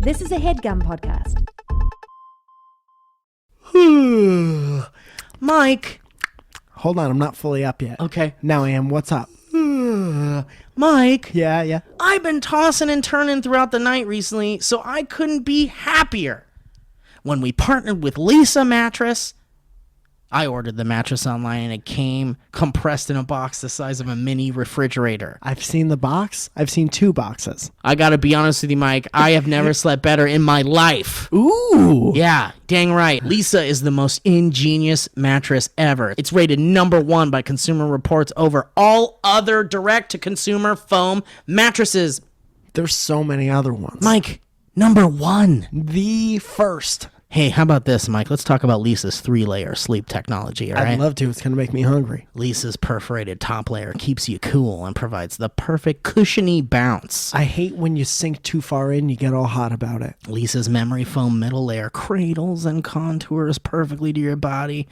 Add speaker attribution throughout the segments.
Speaker 1: This is a HeadGum podcast.
Speaker 2: Mike.
Speaker 3: Hold on, I'm not fully up yet.
Speaker 2: Okay.
Speaker 3: Now I am. What's up?
Speaker 2: Mike.
Speaker 3: Yeah.
Speaker 2: I've been tossing and turning throughout the night recently, so I couldn't be happier. When we partnered with Lisa Mattress, I ordered the mattress online and it came compressed in a box the size of a mini refrigerator.
Speaker 3: I've seen the box. I've seen 2 boxes.
Speaker 2: I gotta be honest with you, Mike. I have never slept better in my life.
Speaker 3: Ooh.
Speaker 2: Yeah, dang right. Lisa is the most ingenious mattress ever. It's rated #1 by Consumer Reports over all other direct-to-consumer foam mattresses.
Speaker 3: There's so many other ones.
Speaker 2: Mike, #1.
Speaker 3: The first.
Speaker 2: Hey, how about this, Mike? Let's talk about Lisa's 3-layer sleep technology, all right?
Speaker 3: I'd love to. It's going to make me hungry.
Speaker 2: Lisa's perforated top layer keeps you cool and provides the perfect cushiony bounce.
Speaker 3: I hate when you sink too far in, you get all hot about it.
Speaker 2: Lisa's memory foam middle layer cradles and contours perfectly to your body.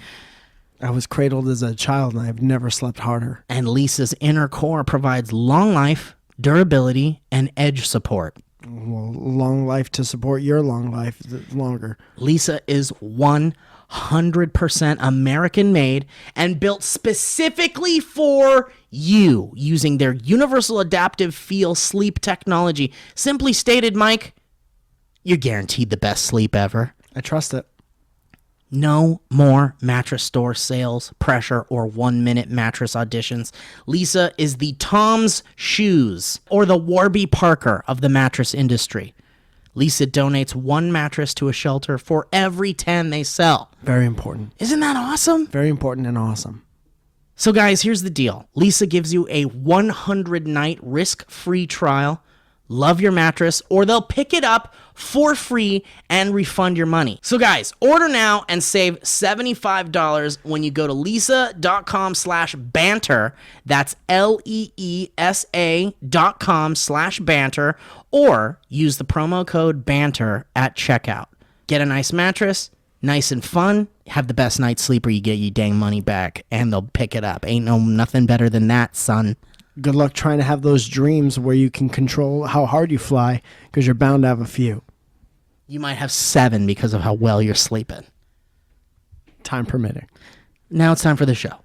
Speaker 3: I was cradled as a child and I've never slept harder.
Speaker 2: And Lisa's inner core provides long life, durability, and edge support.
Speaker 3: Well, long life to support your long life longer.
Speaker 2: Lisa is 100% American made and built specifically for you using their universal adaptive feel sleep technology. Simply stated, Mike, you're guaranteed the best sleep ever.
Speaker 3: I trust it.
Speaker 2: No more mattress store sales, pressure, or 1-minute mattress auditions. Lisa is the Tom's Shoes or the Warby Parker of the mattress industry. Lisa donates 1 mattress to a shelter for every 10 they sell.
Speaker 3: Very important.
Speaker 2: Isn't that awesome?
Speaker 3: Very important and awesome.
Speaker 2: So guys, here's the deal. Lisa gives you a 100-night risk-free trial. Love your mattress, or they'll pick it up for free and refund your money. So guys, order now and save $75 when you go to lisa.com/banter. That's LEESA.com/banter, or use the promo code BANTER at checkout. Get a nice mattress, nice and fun, have the best night's sleep or you get your dang money back, and they'll pick it up. Ain't nothing better than that, son.
Speaker 3: Good luck trying to have those dreams where you can control how hard you fly, because you're bound to have a few.
Speaker 2: You might have 7 because of how well you're sleeping.
Speaker 3: Time permitting.
Speaker 2: Now it's time for the show.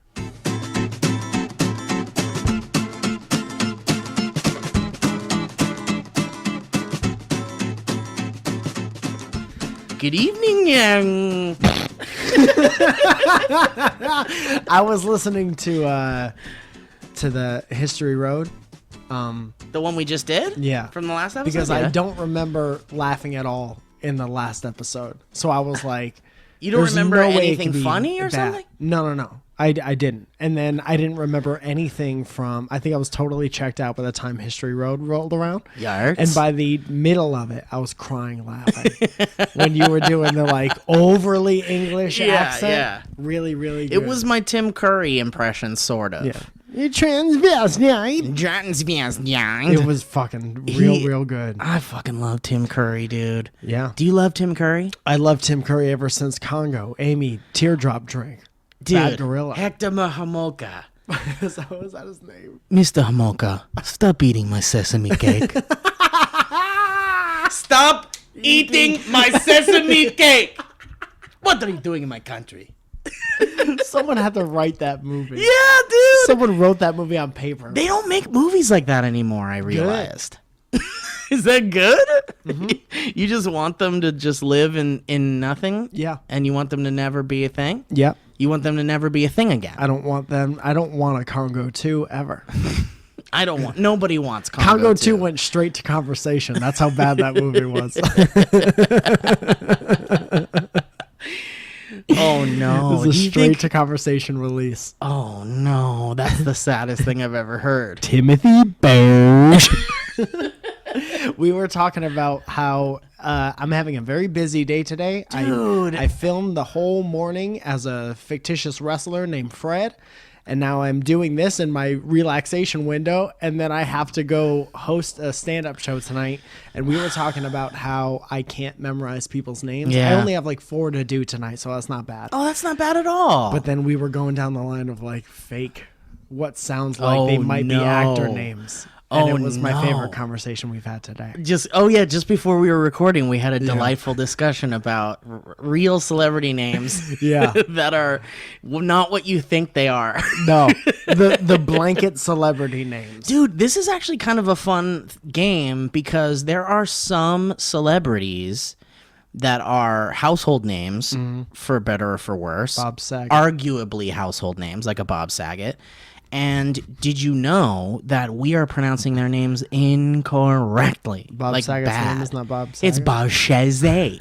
Speaker 2: Good evening, young.
Speaker 3: I was listening to the History Road.
Speaker 2: The one we just did?
Speaker 3: Yeah.
Speaker 2: From the last episode?
Speaker 3: Because
Speaker 2: Yeah.
Speaker 3: I don't remember laughing at all in the last episode. So I was like...
Speaker 2: You don't
Speaker 3: there's
Speaker 2: remember
Speaker 3: no way it
Speaker 2: anything
Speaker 3: could be
Speaker 2: funny or
Speaker 3: bad.
Speaker 2: something?
Speaker 3: No. I didn't. And then I didn't remember anything from... I think I was totally checked out by the time History Road rolled around.
Speaker 2: Yards.
Speaker 3: And by the middle of it, I was crying laughing. When you were doing the like overly English accent.
Speaker 2: Yeah.
Speaker 3: Really, really good.
Speaker 2: It was my Tim Curry impression, sort of.
Speaker 3: Yeah. You transvestite.
Speaker 2: Transvestite.
Speaker 3: It was fucking real good.
Speaker 2: I fucking love Tim Curry, dude.
Speaker 3: Yeah.
Speaker 2: Do you love Tim Curry?
Speaker 3: I love Tim Curry ever since Congo. Amy, teardrop drink.
Speaker 2: Dude,
Speaker 3: Bad gorilla.
Speaker 2: Hector Mahamoka.
Speaker 3: Was that his name?
Speaker 2: Mr. Hamoka, stop eating my sesame cake. Stop eating my sesame cake. What are you doing in my country?
Speaker 3: Someone had to write that movie.
Speaker 2: Yeah, dude.
Speaker 3: Someone wrote that movie on paper.
Speaker 2: They don't make movies like that anymore, I realized. Is that good? Mm-hmm. You just want them to just live in nothing?
Speaker 3: Yeah.
Speaker 2: And you want them to never be a thing?
Speaker 3: Yep.
Speaker 2: You want them to never be a thing again?
Speaker 3: I don't want a Congo 2 ever.
Speaker 2: Nobody wants Congo 2.
Speaker 3: Congo 2 went straight to conversation. That's how bad that movie was.
Speaker 2: Oh no!
Speaker 3: It was a straight to conversation release.
Speaker 2: Oh no, that's the saddest thing I've ever heard.
Speaker 3: Timothy Bosch. We were talking about how I'm having a very busy day today.
Speaker 2: Dude.
Speaker 3: I filmed the whole morning as a fictitious wrestler named Fred. And now I'm doing this in my relaxation window, and then I have to go host a stand-up show tonight. And we were talking about how I can't memorize people's names.
Speaker 2: Yeah.
Speaker 3: I only have like 4 to do tonight, so that's not bad.
Speaker 2: Oh, that's not bad at all.
Speaker 3: But then we were going down the line of like fake, what sounds like they might be actor names. And
Speaker 2: Oh,
Speaker 3: it was my
Speaker 2: no.
Speaker 3: favorite conversation we've had today.
Speaker 2: Just before we were recording, we had a delightful discussion about real celebrity names
Speaker 3: Yeah.
Speaker 2: that are not what you think they are.
Speaker 3: No, the blanket celebrity names.
Speaker 2: Dude, this is actually kind of a fun game because there are some celebrities that are household names, for better or for worse.
Speaker 3: Bob Saget.
Speaker 2: Arguably household names, like a Bob Saget. And did you know that we are pronouncing their names incorrectly?
Speaker 3: Bob
Speaker 2: like
Speaker 3: Saget's
Speaker 2: bad.
Speaker 3: name is not Bob Saget.
Speaker 2: It's Bob Shazay.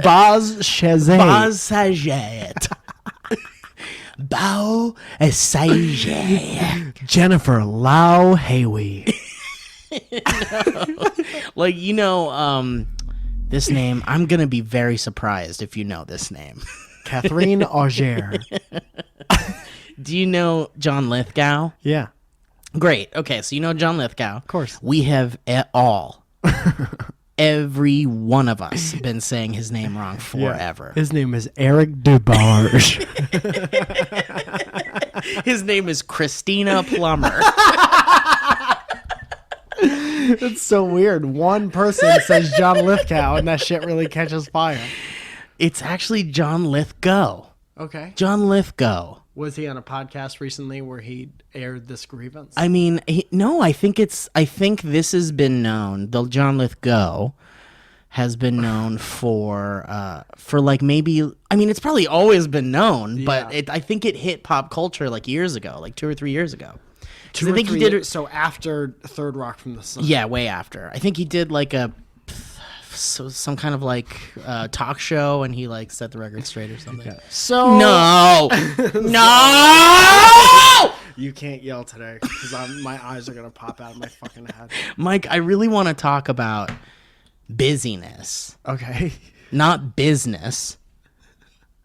Speaker 3: Boz Shazay.
Speaker 2: Bob Saget. Bob Saget.
Speaker 3: Jennifer Lau Haywee.
Speaker 2: Like, this name, I'm going to be very surprised if you know this name.
Speaker 3: Catherine Auger.
Speaker 2: Do you know John Lithgow?
Speaker 3: Yeah,
Speaker 2: Great. Okay, so you know John Lithgow. Of
Speaker 3: course.
Speaker 2: We have every one of us been saying his name wrong forever.
Speaker 3: His name is Eric DeBarge.
Speaker 2: His name is Christina Plummer.
Speaker 3: It's so weird. One person says John Lithgow, and that shit really catches fire.
Speaker 2: It's actually John Lithgow.
Speaker 3: Okay.
Speaker 2: John Lithgow.
Speaker 3: Was he on a podcast recently where he aired this grievance?
Speaker 2: I mean, no, I think this has been known. The John Lithgow has been known for like maybe, I mean, it's probably always been known, but I think it hit pop culture like years ago, like 2 or 3 years ago.
Speaker 3: Two or three years, so after Third Rock from the Sun.
Speaker 2: Yeah, way after. I think he did like some kind of like talk show, and he like set the record straight or something.
Speaker 3: Yeah. So
Speaker 2: No, no,
Speaker 3: you can't yell today because my eyes are gonna pop out of my fucking head.
Speaker 2: Mike, I really want to talk about busyness,
Speaker 3: Okay.
Speaker 2: not business.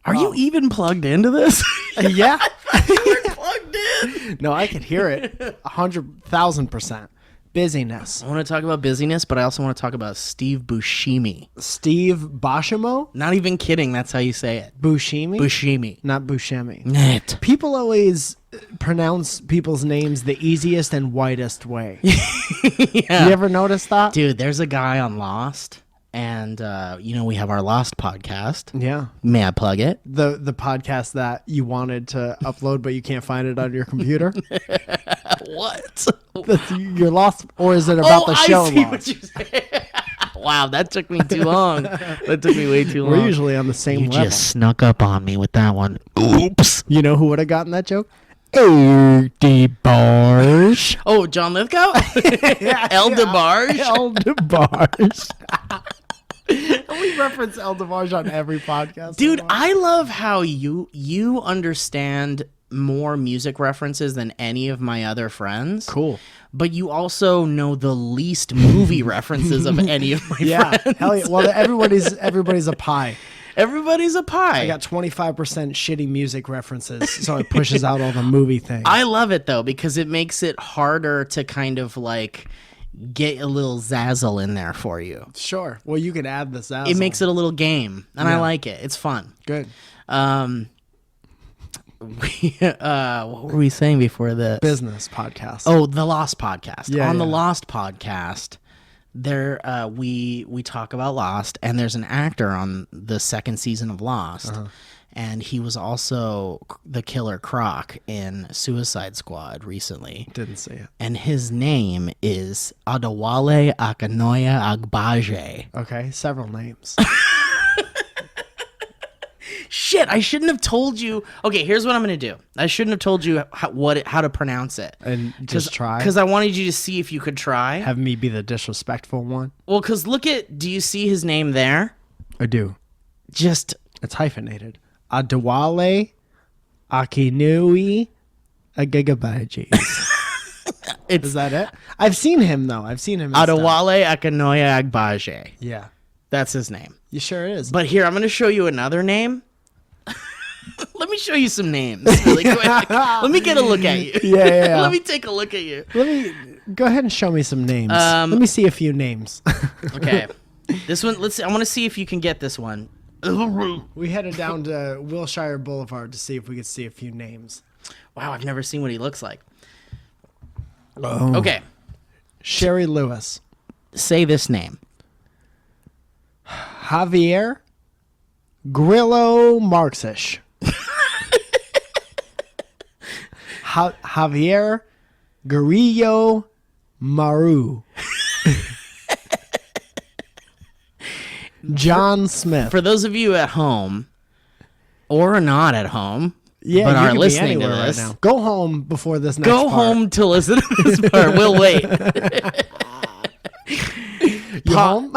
Speaker 2: Are you even plugged into this?
Speaker 3: Yeah.
Speaker 2: You're plugged in.
Speaker 3: No, I can hear it. 100,000%. Busyness.
Speaker 2: I want to talk about busyness, but I also want to talk about Steve Buscemi.
Speaker 3: Steve Bashimo?
Speaker 2: Not even kidding. That's how you say it.
Speaker 3: Buscemi?
Speaker 2: Buscemi.
Speaker 3: Not Buscemi.
Speaker 2: Net.
Speaker 3: People always pronounce people's names the easiest and whitest way.
Speaker 2: Yeah.
Speaker 3: You ever notice that?
Speaker 2: Dude, there's a guy on Lost, and we have our Lost podcast.
Speaker 3: Yeah.
Speaker 2: May I plug it?
Speaker 3: The podcast that you wanted to upload, but you can't find it on your computer.
Speaker 2: What?
Speaker 3: You're lost, or is it about the show?
Speaker 2: I see
Speaker 3: Lost?
Speaker 2: what you're saying. Wow, that took me too long. That took me way too long.
Speaker 3: We're usually on the same
Speaker 2: You
Speaker 3: level.
Speaker 2: just snuck up on me with that one. Oops.
Speaker 3: You know who would have gotten that joke? DeBarge.
Speaker 2: Oh, John Lithgow? El DeBarge?
Speaker 3: El DeBarge. We reference El DeBarge on every podcast.
Speaker 2: Dude, I love how you understand more music references than any of my other friends.
Speaker 3: Cool.
Speaker 2: But you also know the least movie references of any of my friends.
Speaker 3: Hell yeah. Well, everybody's a pie.
Speaker 2: Everybody's a pie.
Speaker 3: I got 25% shitty music references, so it pushes out all the movie things.
Speaker 2: I love it though, because it makes it harder to kind of like get a little zazzle in there for you.
Speaker 3: Sure. Well, you can add this out.
Speaker 2: It makes it a little game, and I like it. It's fun.
Speaker 3: Good.
Speaker 2: What were we saying before this?
Speaker 3: Business podcast.
Speaker 2: Oh, the Lost podcast.
Speaker 3: Yeah,
Speaker 2: On the
Speaker 3: yeah.
Speaker 2: Lost podcast, there we talk about Lost, and there's an actor on the second season of Lost, and he was also the Killer Croc in Suicide Squad recently.
Speaker 3: Didn't see it.
Speaker 2: And his name is Adewale Akinoya Agbaje.
Speaker 3: Okay, several names.
Speaker 2: Shit, I shouldn't have told you. Okay, here's what I'm going to do. I shouldn't have told you how to pronounce it.
Speaker 3: And just try.
Speaker 2: Because I wanted you to see if you could try.
Speaker 3: Have me be the disrespectful one.
Speaker 2: Well, because do you see his name there?
Speaker 3: I do.
Speaker 2: Just,
Speaker 3: It's hyphenated. Adewale Akinui Agigabajis. Is that it? I've seen him, though. I've seen him. in stuff.
Speaker 2: Adewale Akinoya Agbaje.
Speaker 3: Yeah.
Speaker 2: That's his name.
Speaker 3: You sure is.
Speaker 2: But here, I'm going to show you another name. Let me show you some names really quick. Let me get a look at you.
Speaker 3: Yeah.
Speaker 2: Let me take a look at you.
Speaker 3: Let me go ahead and show me some names. Let me see a few names.
Speaker 2: Okay. This one, I want to see if you can get this one.
Speaker 3: We headed down to Wilshire Boulevard to see if we could see a few names.
Speaker 2: Wow, I've never seen what he looks like. Okay,
Speaker 3: Sherry Lewis.
Speaker 2: say this name.
Speaker 3: Javier Grillo Marxish. Javier Grillo Maru. John Smith.
Speaker 2: For those of you at home, or not at home,
Speaker 3: Yeah,
Speaker 2: but
Speaker 3: you
Speaker 2: are
Speaker 3: can be
Speaker 2: listening to
Speaker 3: anywhere
Speaker 2: this,
Speaker 3: right now. Go home before this next
Speaker 2: go
Speaker 3: part.
Speaker 2: home to listen to this part. We'll wait.
Speaker 3: You home?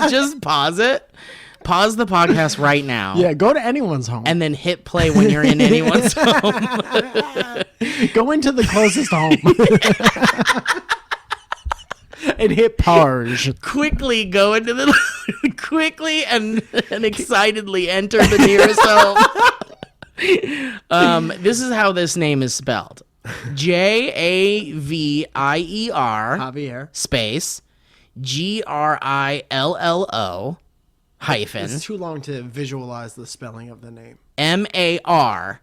Speaker 2: Just pause it. Pause the podcast right now.
Speaker 3: Yeah, go to anyone's home.
Speaker 2: And then hit play when you're in anyone's home.
Speaker 3: Go into the closest home. And hit pause.
Speaker 2: Quickly go into the quickly and excitedly enter the nearest home. This is how this name is spelled. Javier
Speaker 3: Javier.
Speaker 2: space Grillo hyphen
Speaker 3: It's too long to visualize the spelling of the name.
Speaker 2: Marxuach.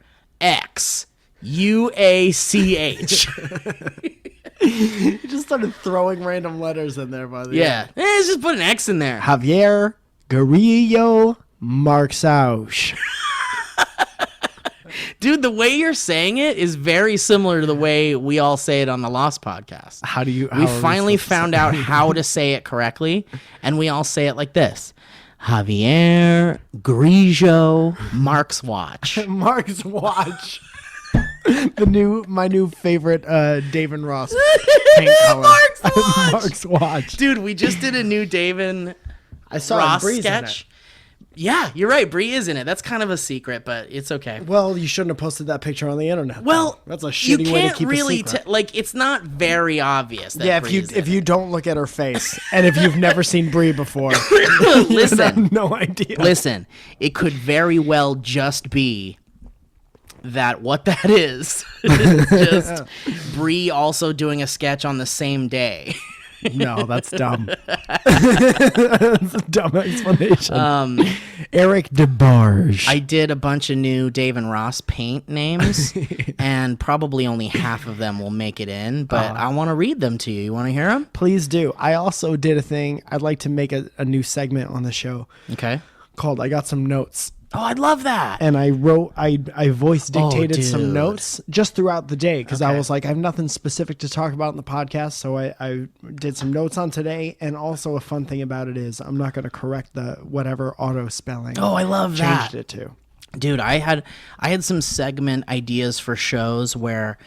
Speaker 3: You just started throwing random letters in there by the
Speaker 2: Yeah.
Speaker 3: end.
Speaker 2: Let's just put an X in there.
Speaker 3: Javier Grillo Marxauch.
Speaker 2: Dude, the way you're saying it is very similar to the way we all say it on the Lost podcast.
Speaker 3: How do you?
Speaker 2: We finally found out how to say it correctly, and we all say it like this. Javier Grillo Mark's watch.
Speaker 3: Mark's watch. My new favorite Dave and Ross paint color.
Speaker 2: Mark's watch.
Speaker 3: Mark's watch.
Speaker 2: Dude, we just did a new Dave and
Speaker 3: I saw
Speaker 2: Ross
Speaker 3: Bree's in
Speaker 2: sketch. Yeah, you're right. Bree is in it. That's kind of a secret, but it's okay.
Speaker 3: it. Well, you shouldn't have posted that picture on the internet.
Speaker 2: Well,
Speaker 3: though. that's a
Speaker 2: you
Speaker 3: shitty way to
Speaker 2: can't
Speaker 3: keep
Speaker 2: really
Speaker 3: a secret.
Speaker 2: like. It's not very obvious. That
Speaker 3: Yeah,
Speaker 2: Bree is in
Speaker 3: if you
Speaker 2: it.
Speaker 3: don't look at her face, and if you've never seen Bree before,
Speaker 2: listen,
Speaker 3: you have no idea.
Speaker 2: listen, it could very well just be that what that is just Bree also doing a sketch on the same day.
Speaker 3: No, that's dumb. That's a dumb explanation. Eric DeBarge.
Speaker 2: I did a bunch of new Dave and Ross paint names, and probably only half of them will make it in, but I want to read them to you. You want to hear them?
Speaker 3: Please do. I also did a thing. I'd like to make a new segment on the show
Speaker 2: Okay.
Speaker 3: called I Got Some Notes.
Speaker 2: Oh, I'd love that.
Speaker 3: And I voice dictated some
Speaker 2: dude.
Speaker 3: notes just throughout the day because I
Speaker 2: Okay.
Speaker 3: was like, I have nothing specific to talk about in the podcast. So I did some notes on today. And also a fun thing about it is I'm not going to correct the whatever auto spelling.
Speaker 2: Oh, I love that.
Speaker 3: Changed it to.
Speaker 2: Dude, I had some segment ideas for shows where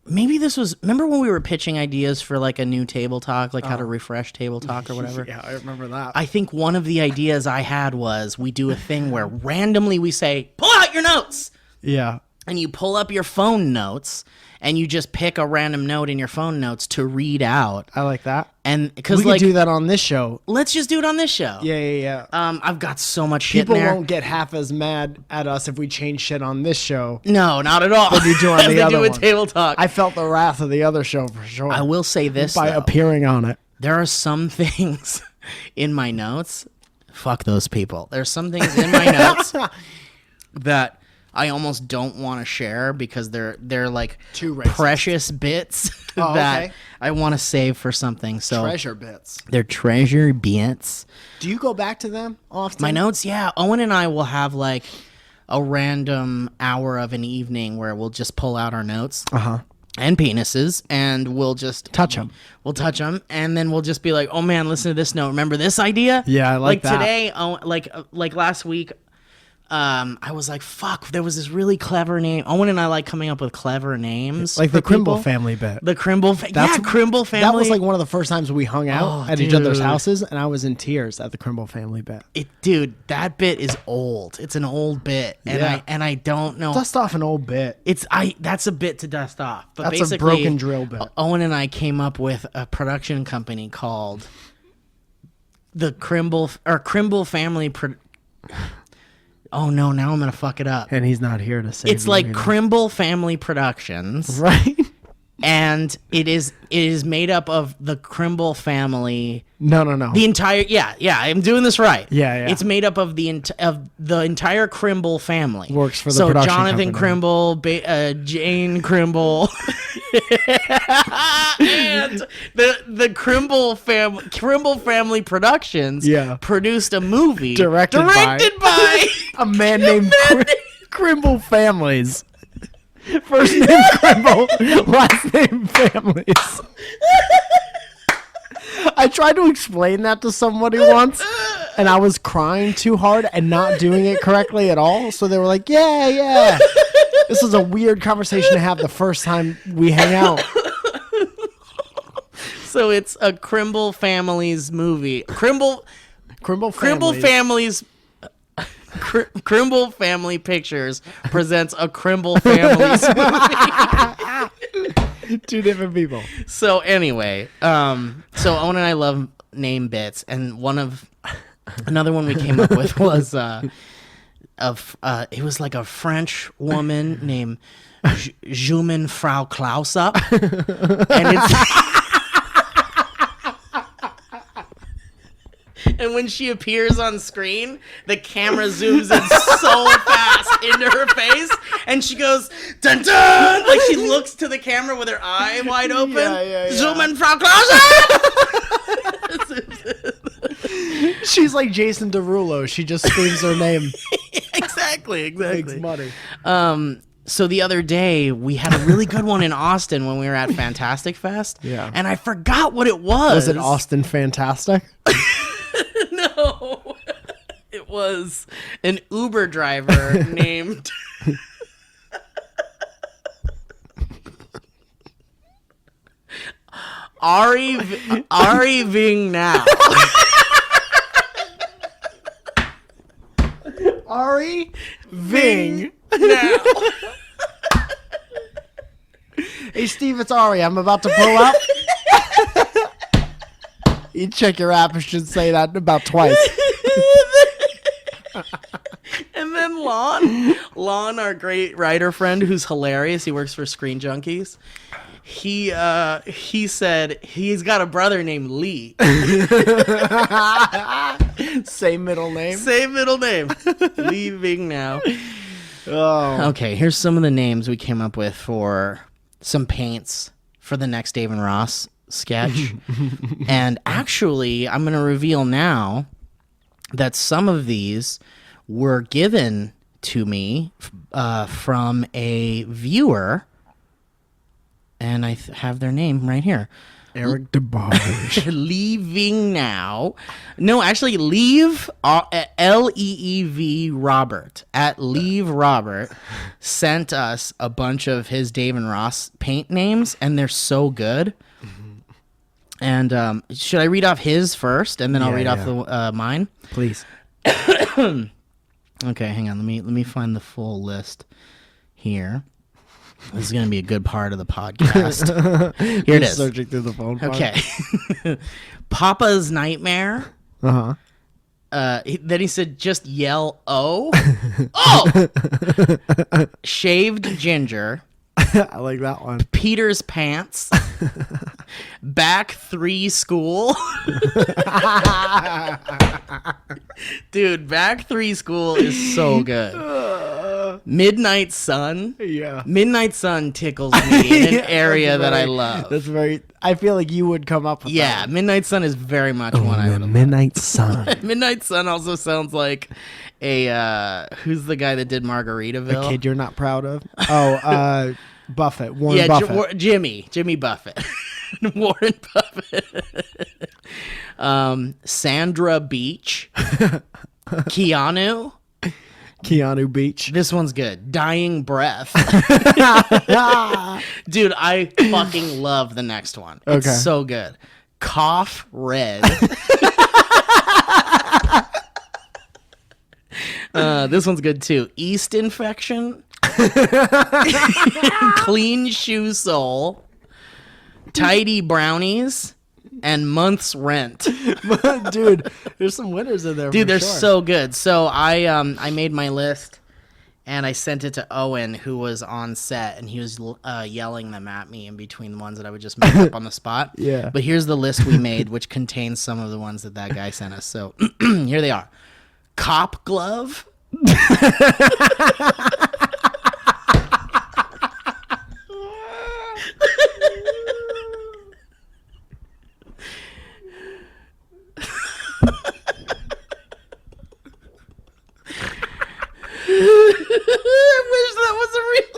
Speaker 2: maybe this was, remember when we were pitching ideas for like a new table talk, like how to refresh table talk or whatever?
Speaker 3: Yeah, I remember that.
Speaker 2: I think one of the ideas I had was we do a thing where randomly we say, pull out your notes.
Speaker 3: Yeah.
Speaker 2: And you pull up your phone notes and you just pick a random note in your phone notes to read out.
Speaker 3: I like that.
Speaker 2: And because
Speaker 3: We
Speaker 2: like,
Speaker 3: could do that on this show.
Speaker 2: let's just do it on this show.
Speaker 3: Yeah.
Speaker 2: I've got so much shit
Speaker 3: People
Speaker 2: in there.
Speaker 3: won't get half as mad at us if we change shit on this show.
Speaker 2: No, not at all.
Speaker 3: Than you do on
Speaker 2: As
Speaker 3: the
Speaker 2: they
Speaker 3: other
Speaker 2: do with
Speaker 3: one.
Speaker 2: Table Talk.
Speaker 3: I felt the wrath of the other show for sure.
Speaker 2: I will say this
Speaker 3: by
Speaker 2: though.
Speaker 3: appearing on it.
Speaker 2: There are some things in my notes. Fuck those people. There's some things in my notes that I almost don't want to share because they're like
Speaker 3: Too racist.
Speaker 2: precious bits
Speaker 3: Oh,
Speaker 2: that
Speaker 3: okay.
Speaker 2: I want to save for something. So
Speaker 3: Treasure bits.
Speaker 2: they're treasure bits.
Speaker 3: Do you go back to them often?
Speaker 2: My notes, yeah. Owen and I will have like a random hour of an evening where we'll just pull out our notes. And penises, and we'll just
Speaker 3: Touch 'em.
Speaker 2: We'll touch them, and then we'll just be like, "Oh man, listen to this note. Remember this idea?"
Speaker 3: Yeah, I like that.
Speaker 2: today. Oh, like last week, I was like, "Fuck!" There was this really clever name. Owen and I like coming up with clever names,
Speaker 3: Like
Speaker 2: for
Speaker 3: the Crimble
Speaker 2: people.
Speaker 3: family bit.
Speaker 2: The Crimble, yeah, Crimble family.
Speaker 3: That was like one of the first times we hung out
Speaker 2: Oh,
Speaker 3: at each other's
Speaker 2: dude.
Speaker 3: houses, and I was in tears at the Crimble family bit.
Speaker 2: Dude, that bit is old. It's an old bit, and
Speaker 3: Yeah.
Speaker 2: I don't know.
Speaker 3: Dust off an old bit.
Speaker 2: That's a bit to dust off. But
Speaker 3: That's a
Speaker 2: basically,
Speaker 3: broken drill bit.
Speaker 2: Owen and I came up with a production company called the Crimble Family. Oh no! Now I'm gonna fuck it up.
Speaker 3: And he's not here to save
Speaker 2: It's
Speaker 3: you,
Speaker 2: like
Speaker 3: you know.
Speaker 2: Crimble Family Productions,
Speaker 3: Right?
Speaker 2: and it is made up of the Crimble family.
Speaker 3: No.
Speaker 2: The entire I'm doing this right.
Speaker 3: Yeah.
Speaker 2: It's made up of the entire Crimble family.
Speaker 3: Works for the production
Speaker 2: Jonathan
Speaker 3: company.
Speaker 2: Crimble, Jane Crimble, and the Crimble family Productions. Produced a movie
Speaker 3: directed
Speaker 2: by
Speaker 3: a man named Crimble Families. First name Crimble, last name Families. I tried to explain that to somebody once, and I was crying too hard and not doing it correctly at all. So they were like, yeah. This is a weird conversation to have the first time we hang out.
Speaker 2: So it's a Crimble Families movie. Crimble Family Pictures presents a Crimble Families movie.
Speaker 3: Two different people.
Speaker 2: So anyway, so Owen and I love name bits, and another one we came up with was it was like a French woman named Juman Frau Klausup, and it's. And when she appears on screen, the camera zooms in so fast into her face, and she goes, dun dun! Like she looks to the camera with her eye wide open.
Speaker 3: Yeah.
Speaker 2: Zoom in, Frau Klauser!
Speaker 3: She's like Jason Derulo. She just screams her name.
Speaker 2: Exactly.
Speaker 3: Makes money.
Speaker 2: So the other day, we had a really good one in Austin when we were at Fantastic Fest.
Speaker 3: Yeah.
Speaker 2: And I forgot what it was.
Speaker 3: Was it Austin Fantastic?
Speaker 2: No, it was an Uber driver named Ari Ving now.
Speaker 3: Ari Ving
Speaker 2: now.
Speaker 3: Hey Steve, it's Ari. I'm about to pull up. You check your app. It should say that about twice.
Speaker 2: And then Lon, our great writer friend who's hilarious. He works for Screen Junkies. He said he's got a brother named Lee.
Speaker 3: Same middle name.
Speaker 2: Leaving now.
Speaker 3: Oh.
Speaker 2: Okay, here's some of the names we came up with for some paints for the next Dave and Ross sketch. And actually, I'm going to reveal now that some of these were given to me from a viewer, and I have their name right here.
Speaker 3: Eric DeBarge.
Speaker 2: Leaving now. No, actually, Leave, Leev Robert, at Leave Robert, sent us a bunch of his Dave and Ross paint names, and they're so good. And should I read off his first, and then I'll read off the mine?
Speaker 3: Please.
Speaker 2: Okay, hang on. Let me find the full list here. This is going to be a good part of the podcast. Here it is.
Speaker 3: Searching through the phone.
Speaker 2: Okay. Papa's Nightmare.
Speaker 3: Uh-huh.
Speaker 2: Then he said, just yell, oh. Oh! Shaved Ginger.
Speaker 3: I like that one.
Speaker 2: Peter's Pants. Back 3 School. Dude, Back 3 School is so good. Midnight Sun.
Speaker 3: Yeah.
Speaker 2: Midnight Sun tickles me in an area that I love.
Speaker 3: That's very. I feel like you would come up with
Speaker 2: Yeah,
Speaker 3: that.
Speaker 2: Midnight Sun is very much one I would have.
Speaker 3: Midnight Sun.
Speaker 2: Midnight Sun also sounds like a who's the guy that did Margaritaville?
Speaker 3: A kid you're not proud of. Oh, Buffett. Warren Buffett.
Speaker 2: Jimmy Buffett. Warren Buffett. Sandra Beach. Keanu
Speaker 3: Beach.
Speaker 2: This one's good. Dying Breath. Dude, I fucking love the next one. It's
Speaker 3: Okay.
Speaker 2: so good. Cough Red. This one's good too. Yeast Infection. Clean Shoe Sole. Tidy Brownies. And Month's Rent.
Speaker 3: Dude, there's some winners in there.
Speaker 2: Dude,
Speaker 3: for
Speaker 2: they're
Speaker 3: sure.
Speaker 2: so good. So I made my list, and I sent it to Owen, who was on set, and he was yelling them at me in between the ones that I would just make up on the spot.
Speaker 3: Yeah.
Speaker 2: But here's the list we made, which contains some of the ones that guy sent us. So here they are. Cop glove. I wish that was a real.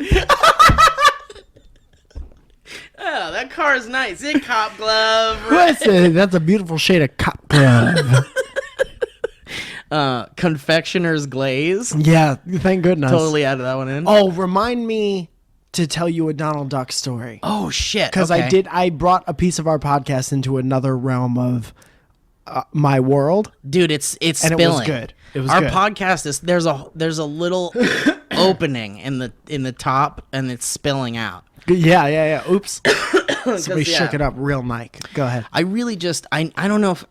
Speaker 2: Oh, that car is nice. It cop glove. Right?
Speaker 3: That's a beautiful shade of cop glove.
Speaker 2: Confectioner's glaze.
Speaker 3: Yeah, thank goodness.
Speaker 2: Totally added that one in.
Speaker 3: Oh, remind me to tell you a Donald Duck story.
Speaker 2: Oh shit!
Speaker 3: Because
Speaker 2: okay.
Speaker 3: I brought a piece of our podcast into another realm of my world.
Speaker 2: Dude, it's
Speaker 3: and
Speaker 2: spilling.
Speaker 3: It was good. It was
Speaker 2: our
Speaker 3: good.
Speaker 2: podcast is there's a little opening in the top, and it's spilling out.
Speaker 3: Yeah. Oops. So we
Speaker 2: yeah.
Speaker 3: shook it up real Mike. Go ahead.
Speaker 2: I really just I don't know if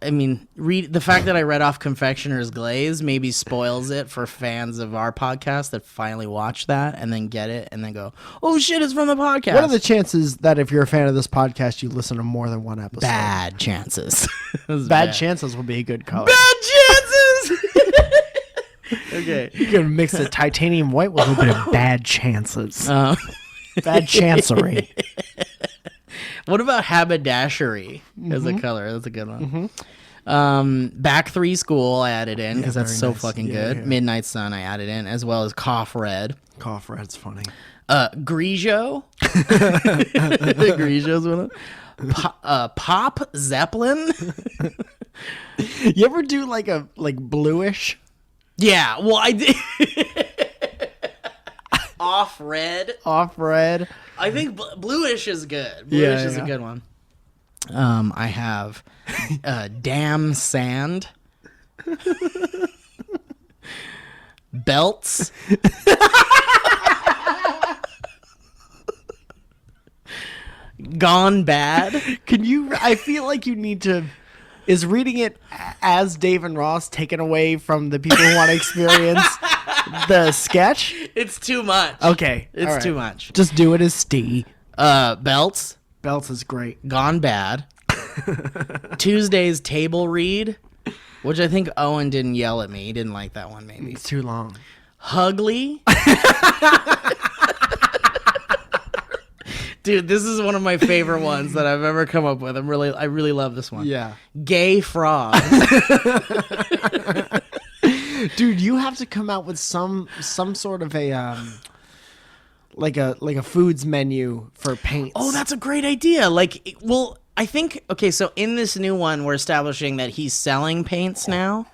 Speaker 2: read the fact that I read off Confectioner's Glaze maybe spoils it for fans of our podcast that finally watch that and then get it and then go, oh shit, it's from the podcast.
Speaker 3: What are the chances that if you're a fan of this podcast, you listen to more than one episode?
Speaker 2: Bad chances.
Speaker 3: Bad chances will be a good color.
Speaker 2: Bad chances. Okay,
Speaker 3: You can mix the titanium white with a little bit of bad chances. Bad chancery.
Speaker 2: What about haberdashery as a color? That's a good one. Back 3 School I added in because that's
Speaker 3: very
Speaker 2: so
Speaker 3: nice.
Speaker 2: fucking
Speaker 3: Yeah,
Speaker 2: good.
Speaker 3: yeah.
Speaker 2: Midnight Sun I added in, as well as Cough Red.
Speaker 3: Cough red's funny.
Speaker 2: Grigio. Grigio's one of Pop Zeppelin.
Speaker 3: You ever do like bluish?
Speaker 2: Yeah, well I did. Off red.
Speaker 3: Off red.
Speaker 2: I think bluish is good. Bluish is a good one. I have damn sand. Belts. Gone bad.
Speaker 3: Can you? I feel like you need to. Is reading it as Dave and Ross taken away from the people who want to experience the sketch?
Speaker 2: It's too much.
Speaker 3: Okay.
Speaker 2: It's
Speaker 3: all right.
Speaker 2: too much.
Speaker 3: Just do it as Steve.
Speaker 2: Belts.
Speaker 3: Belts is great.
Speaker 2: Gone bad. Tuesday's table read, which I think Owen didn't yell at me. He didn't like that one, maybe.
Speaker 3: It's too long.
Speaker 2: Hugly. Dude, this is one of my favorite ones that I've ever come up with. I really love this one.
Speaker 3: Yeah.
Speaker 2: Gay frog.
Speaker 3: Dude, you have to come out with some sort of a like a foods menu for paints.
Speaker 2: Oh, that's a great idea. Like, well, I think, okay, so in this new one, we're establishing that he's selling paints now.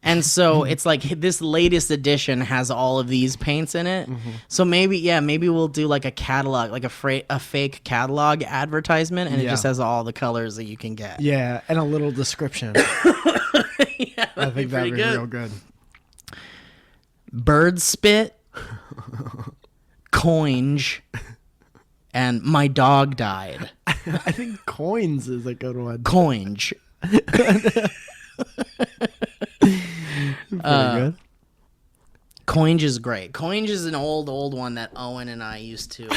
Speaker 2: And so it's like this latest edition has all of these paints in it. So maybe we'll do like a catalog, like a fake catalog advertisement, and it just has all the colors that you can get.
Speaker 3: Yeah, and a little description.
Speaker 2: Yeah,
Speaker 3: I think that'd be real good.
Speaker 2: Bird spit, coinge, and my dog died.
Speaker 3: I think coins is a good one.
Speaker 2: Coinge.
Speaker 3: Pretty good.
Speaker 2: Coinge is great. Coinge is an old one that Owen and I used to.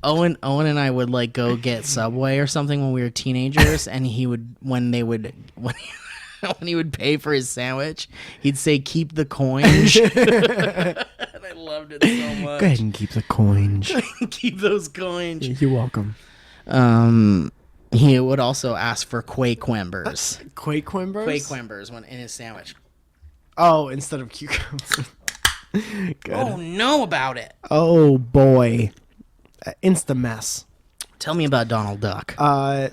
Speaker 2: Owen and I would like go get Subway or something when we were teenagers, and when he would pay for his sandwich, he'd say, "Keep the coinge." And I loved it so much.
Speaker 3: Go ahead and keep the coins.
Speaker 2: Keep those coins.
Speaker 3: You're welcome.
Speaker 2: He would also ask for Quakequembers.
Speaker 3: Quakequembers?
Speaker 2: Quakequembers in his sandwich.
Speaker 3: Oh, instead of cucumbers. Good.
Speaker 2: Oh, know about it.
Speaker 3: Oh boy. Insta mess.
Speaker 2: Tell me about Donald Duck.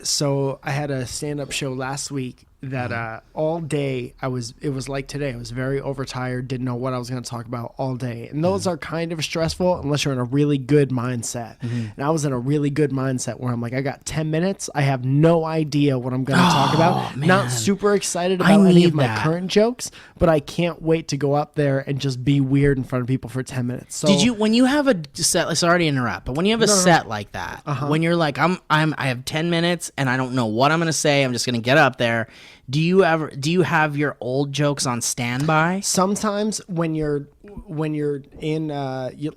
Speaker 3: So I had a stand-up show last week that all day it was like today. I was very overtired, didn't know what I was going to talk about all day. And those are kind of stressful unless you're in a really good mindset. And I was in a really good mindset where I'm like, I got 10 minutes. I have no idea what I'm going to talk about.
Speaker 2: Man.
Speaker 3: Not super excited
Speaker 2: I
Speaker 3: about any
Speaker 2: need
Speaker 3: of my
Speaker 2: that.
Speaker 3: current jokes, but I can't wait to go up there and just be weird in front of people for 10 minutes. So
Speaker 2: When you have a set, sorry to interrupt, but when you have a set like that, when you're like, I have 10 minutes and I don't know what I'm going to say, I'm just going to get up there. Do you have your old jokes on standby?
Speaker 3: Sometimes when you're in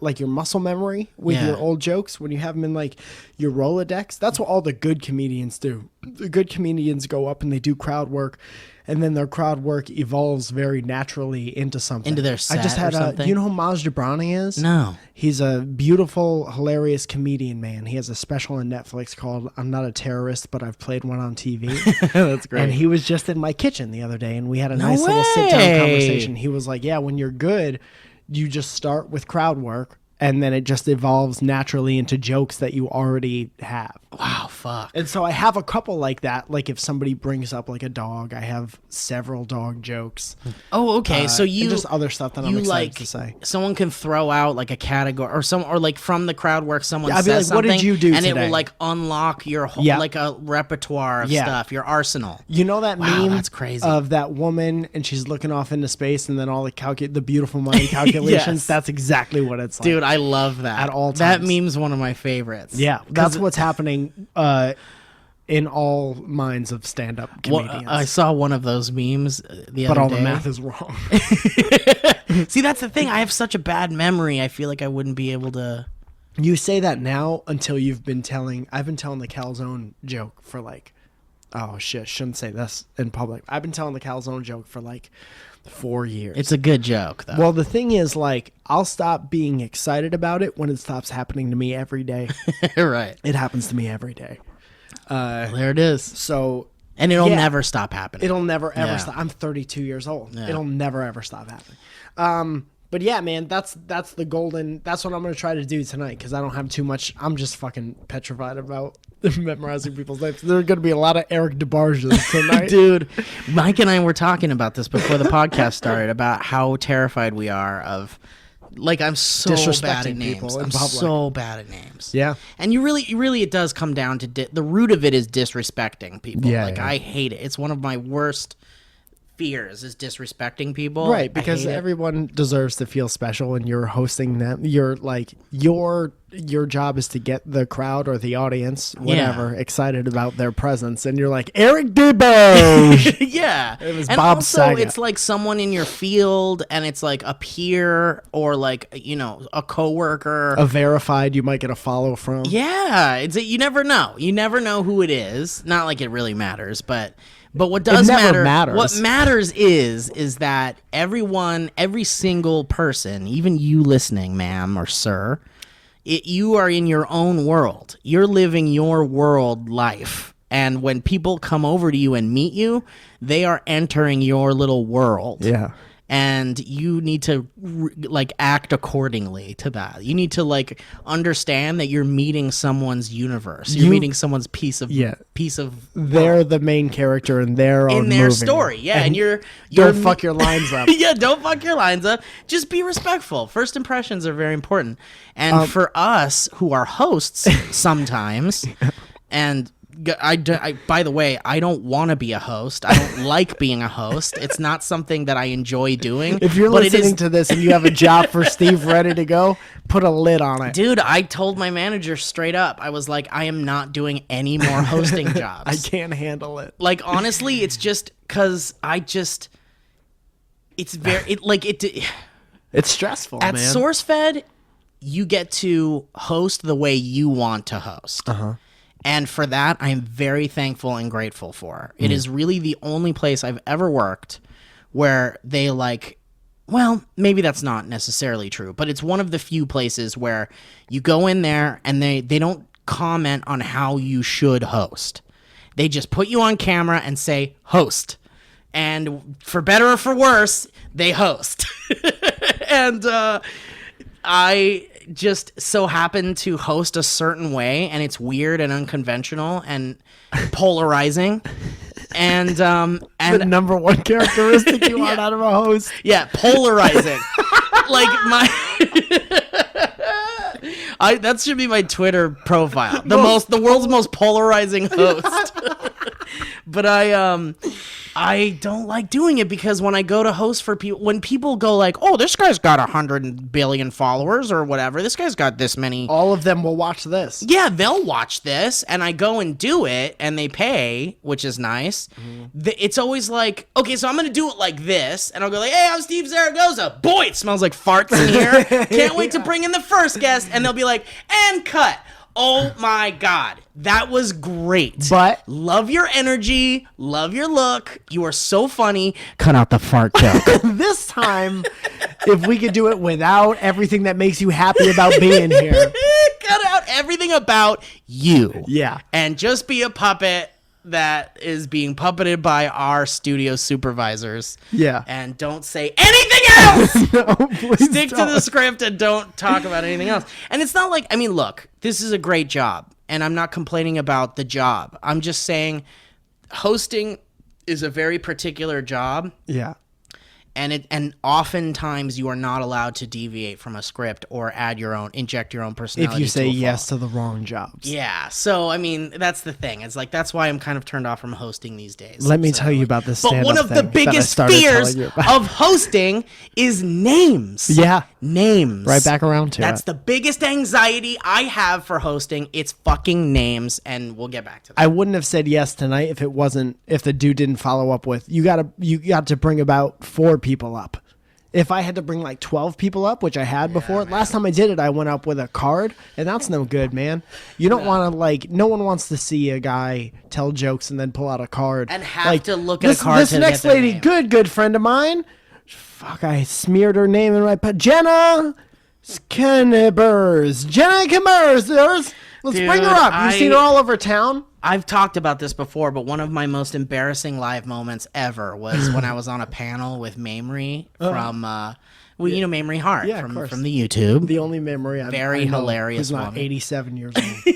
Speaker 3: like your muscle memory with
Speaker 2: Yeah.
Speaker 3: your old jokes, when you have them in like your Rolodex, that's what all the good comedians do. The good comedians go up and they do crowd work, and then their crowd work evolves very naturally into something.
Speaker 2: Into their
Speaker 3: I
Speaker 2: set
Speaker 3: just had
Speaker 2: or something?
Speaker 3: do you know who Maj Jabrani is?
Speaker 2: No.
Speaker 3: He's a beautiful, hilarious comedian, man. He has a special on Netflix called "I'm Not a Terrorist, but I've Played One on TV."
Speaker 2: That's great.
Speaker 3: And he was just in my kitchen the other day, and we had a
Speaker 2: No
Speaker 3: nice little sit-down
Speaker 2: way.
Speaker 3: conversation. He was like, yeah, when you're good, you just start with crowd work, and then it just evolves naturally into jokes that you already have.
Speaker 2: Wow, fuck.
Speaker 3: And so I have a couple like that. Like if somebody brings up like a dog, I have several dog jokes.
Speaker 2: Oh, okay. So
Speaker 3: and
Speaker 2: you
Speaker 3: just other stuff that I'm
Speaker 2: you
Speaker 3: excited
Speaker 2: like
Speaker 3: to say.
Speaker 2: someone can throw out like a category or like from the crowd work someone
Speaker 3: Yeah, I'd be
Speaker 2: says
Speaker 3: like, "What did
Speaker 2: something
Speaker 3: you do
Speaker 2: and it
Speaker 3: today?"
Speaker 2: will like unlock your whole
Speaker 3: Yeah.
Speaker 2: like a repertoire of
Speaker 3: Yeah.
Speaker 2: stuff, your arsenal.
Speaker 3: You know that
Speaker 2: Wow,
Speaker 3: meme
Speaker 2: that's crazy.
Speaker 3: of that woman and she's looking off into space and then all the beautiful mind calculations?
Speaker 2: Yes.
Speaker 3: That's exactly what it's like.
Speaker 2: Dude, I love that.
Speaker 3: At all
Speaker 2: That
Speaker 3: times.
Speaker 2: meme's one of my favorites.
Speaker 3: Yeah, that's what's happening in all minds of stand-up
Speaker 2: Well,
Speaker 3: comedians.
Speaker 2: I saw one of those memes the
Speaker 3: but
Speaker 2: other
Speaker 3: all
Speaker 2: day.
Speaker 3: the math is wrong.
Speaker 2: See, that's the thing. I have such a bad memory. I feel like I wouldn't be able to.
Speaker 3: You say that now until I've been telling the calzone joke for like, oh shit, shouldn't say this in public. I've been telling the calzone joke for like 4 years.
Speaker 2: It's a good joke, though.
Speaker 3: Well, the thing is, like, I'll stop being excited about it when it stops happening to me every day.
Speaker 2: Right.
Speaker 3: It happens to me every day.
Speaker 2: There it is.
Speaker 3: So
Speaker 2: And it'll
Speaker 3: yeah.
Speaker 2: never stop happening.
Speaker 3: it'll never ever
Speaker 2: Yeah.
Speaker 3: stop. I'm 32 years old.
Speaker 2: Yeah.
Speaker 3: It'll never ever stop happening. But yeah, man, that's the golden. That's what I'm gonna try to do tonight because I don't have too much. I'm just fucking petrified about memorizing people's names. There are gonna be a lot of Eric DeBarges tonight,
Speaker 2: Dude, Mike and I were talking about this before the podcast started about how terrified we are of, like, I'm so bad
Speaker 3: Disrespecting
Speaker 2: at names.
Speaker 3: people in
Speaker 2: I'm
Speaker 3: public.
Speaker 2: so bad at names.
Speaker 3: Yeah.
Speaker 2: And really, it does come down to the root of it is disrespecting people.
Speaker 3: Yeah,
Speaker 2: like,
Speaker 3: yeah.
Speaker 2: I hate it. It's one of my worst fears is disrespecting people.
Speaker 3: Right,
Speaker 2: I
Speaker 3: because
Speaker 2: hate it.
Speaker 3: everyone deserves to feel special, and you're hosting them. You're like your job is to get the crowd or the audience, whatever, excited about their presence, and you're like Eric DeBarge.
Speaker 2: Yeah.
Speaker 3: It was
Speaker 2: and
Speaker 3: Bob
Speaker 2: also
Speaker 3: Saget.
Speaker 2: it's like someone in your field and it's like a peer or like, you know, a coworker.
Speaker 3: A verified, you might get a follow from.
Speaker 2: Yeah, you never know. You never know who it is. Not like it really matters, but what does
Speaker 3: never
Speaker 2: matter,
Speaker 3: matters.
Speaker 2: what matters is that every single person, even you listening, ma'am or sir, you are in your own world. You're living your world life. And when people come over to you and meet you, they are entering your little world.
Speaker 3: Yeah.
Speaker 2: And you need to like act accordingly to that. You need to like understand that you're meeting someone's universe. You're meeting someone's piece of
Speaker 3: They're the main character in their own
Speaker 2: in their
Speaker 3: movie.
Speaker 2: story. Yeah, and you're
Speaker 3: Don't fuck your lines up.
Speaker 2: Yeah, don't fuck your lines up. Just be respectful. First impressions are very important. And for us who are hosts sometimes, and I, by the way, I don't want to be a host. I don't like being a host. It's not something that I enjoy doing.
Speaker 3: If you're
Speaker 2: but it
Speaker 3: listening
Speaker 2: is,
Speaker 3: to this and you have a job for Steve ready to go, put a lid on it.
Speaker 2: dude, I told my manager straight up. I was like, I am not doing any more hosting jobs.
Speaker 3: I can't handle it.
Speaker 2: Like, honestly, it's just because it's very
Speaker 3: It's stressful,
Speaker 2: at
Speaker 3: man.
Speaker 2: SourceFed, you get to host the way you want to host. And for that, I am very thankful and grateful for. It is really the only place I've ever worked where they well, maybe that's not necessarily true, but it's one of the few places where you go in there and they don't comment on how you should host. They just put you on camera and say, host. And for better or for worse, they host. And I just so happen to host a certain way, and it's weird and unconventional and polarizing. And
Speaker 3: the number one characteristic you want out of a host.
Speaker 2: yeah, polarizing. Like that should be my Twitter profile. The world's most polarizing host. But I don't like doing it because when I go to host for people, when people go like, oh, this guy's got 100 billion followers or whatever, this guy's got this many.
Speaker 3: All of them will watch this.
Speaker 2: Yeah, they'll watch this, and I go and do it, and they pay, which is nice. It's always like, okay, so I'm going to do it like this, and I'll go like, hey, I'm Steve Zaragoza. Boy, it smells like farts in here. Can't wait to bring in the first guest, and they'll be like, and cut. Oh my God, that was great.
Speaker 3: But
Speaker 2: love your energy, love your look. You are so funny. Cut out the fart joke.
Speaker 3: this time, if we could do it without everything that makes you happy about being here.
Speaker 2: Cut out everything about you.
Speaker 3: Yeah.
Speaker 2: And just be a puppet that is being puppeted by our studio supervisors.
Speaker 3: Yeah.
Speaker 2: And don't say anything else.
Speaker 3: No, please
Speaker 2: Stick
Speaker 3: don't.
Speaker 2: to the script and don't talk about anything else. And it's not like, I mean, look, this is a great job, and I'm not complaining about the job. I'm just saying hosting is a very particular job.
Speaker 3: Yeah.
Speaker 2: And oftentimes you are not allowed to deviate from a script or inject your own personality.
Speaker 3: If you say
Speaker 2: to a
Speaker 3: yes
Speaker 2: flaw.
Speaker 3: to the wrong jobs.
Speaker 2: Yeah. So, I mean, that's the thing. It's like, that's why I'm kind of turned off from hosting these days.
Speaker 3: Let me tell you about this
Speaker 2: But
Speaker 3: stand-up
Speaker 2: one of the
Speaker 3: thing that I
Speaker 2: biggest
Speaker 3: started
Speaker 2: fears
Speaker 3: telling you about.
Speaker 2: of hosting is names.
Speaker 3: Yeah.
Speaker 2: Names.
Speaker 3: Right back around to
Speaker 2: That's
Speaker 3: it.
Speaker 2: the biggest anxiety I have for hosting. It's fucking names, and we'll get back to that.
Speaker 3: I wouldn't have said yes tonight if the dude didn't follow up with, you got to bring about 4 people up. If I had to bring like 12 people up, which I had before, last time I did it, I went up with a card, and that's no good, man. You don't want to, no one wants to see a guy tell jokes and then pull out a card.
Speaker 2: And have to look at a card
Speaker 3: This
Speaker 2: to
Speaker 3: next
Speaker 2: get their
Speaker 3: lady,
Speaker 2: name.
Speaker 3: good friend of mine. Fuck, I smeared her name in my Jenna Kennebers. Jenna Kennebers. Let's
Speaker 2: Dude,
Speaker 3: bring her up. You've seen her all over town.
Speaker 2: I've talked about this before, but one of my most embarrassing live moments ever was when I was on a panel with Mamrie from, you know Mamrie Hart
Speaker 3: Yeah, of course.
Speaker 2: from the YouTube.
Speaker 3: The only memory I
Speaker 2: Very
Speaker 3: know
Speaker 2: hilarious
Speaker 3: who's not
Speaker 2: woman.
Speaker 3: 87 years old.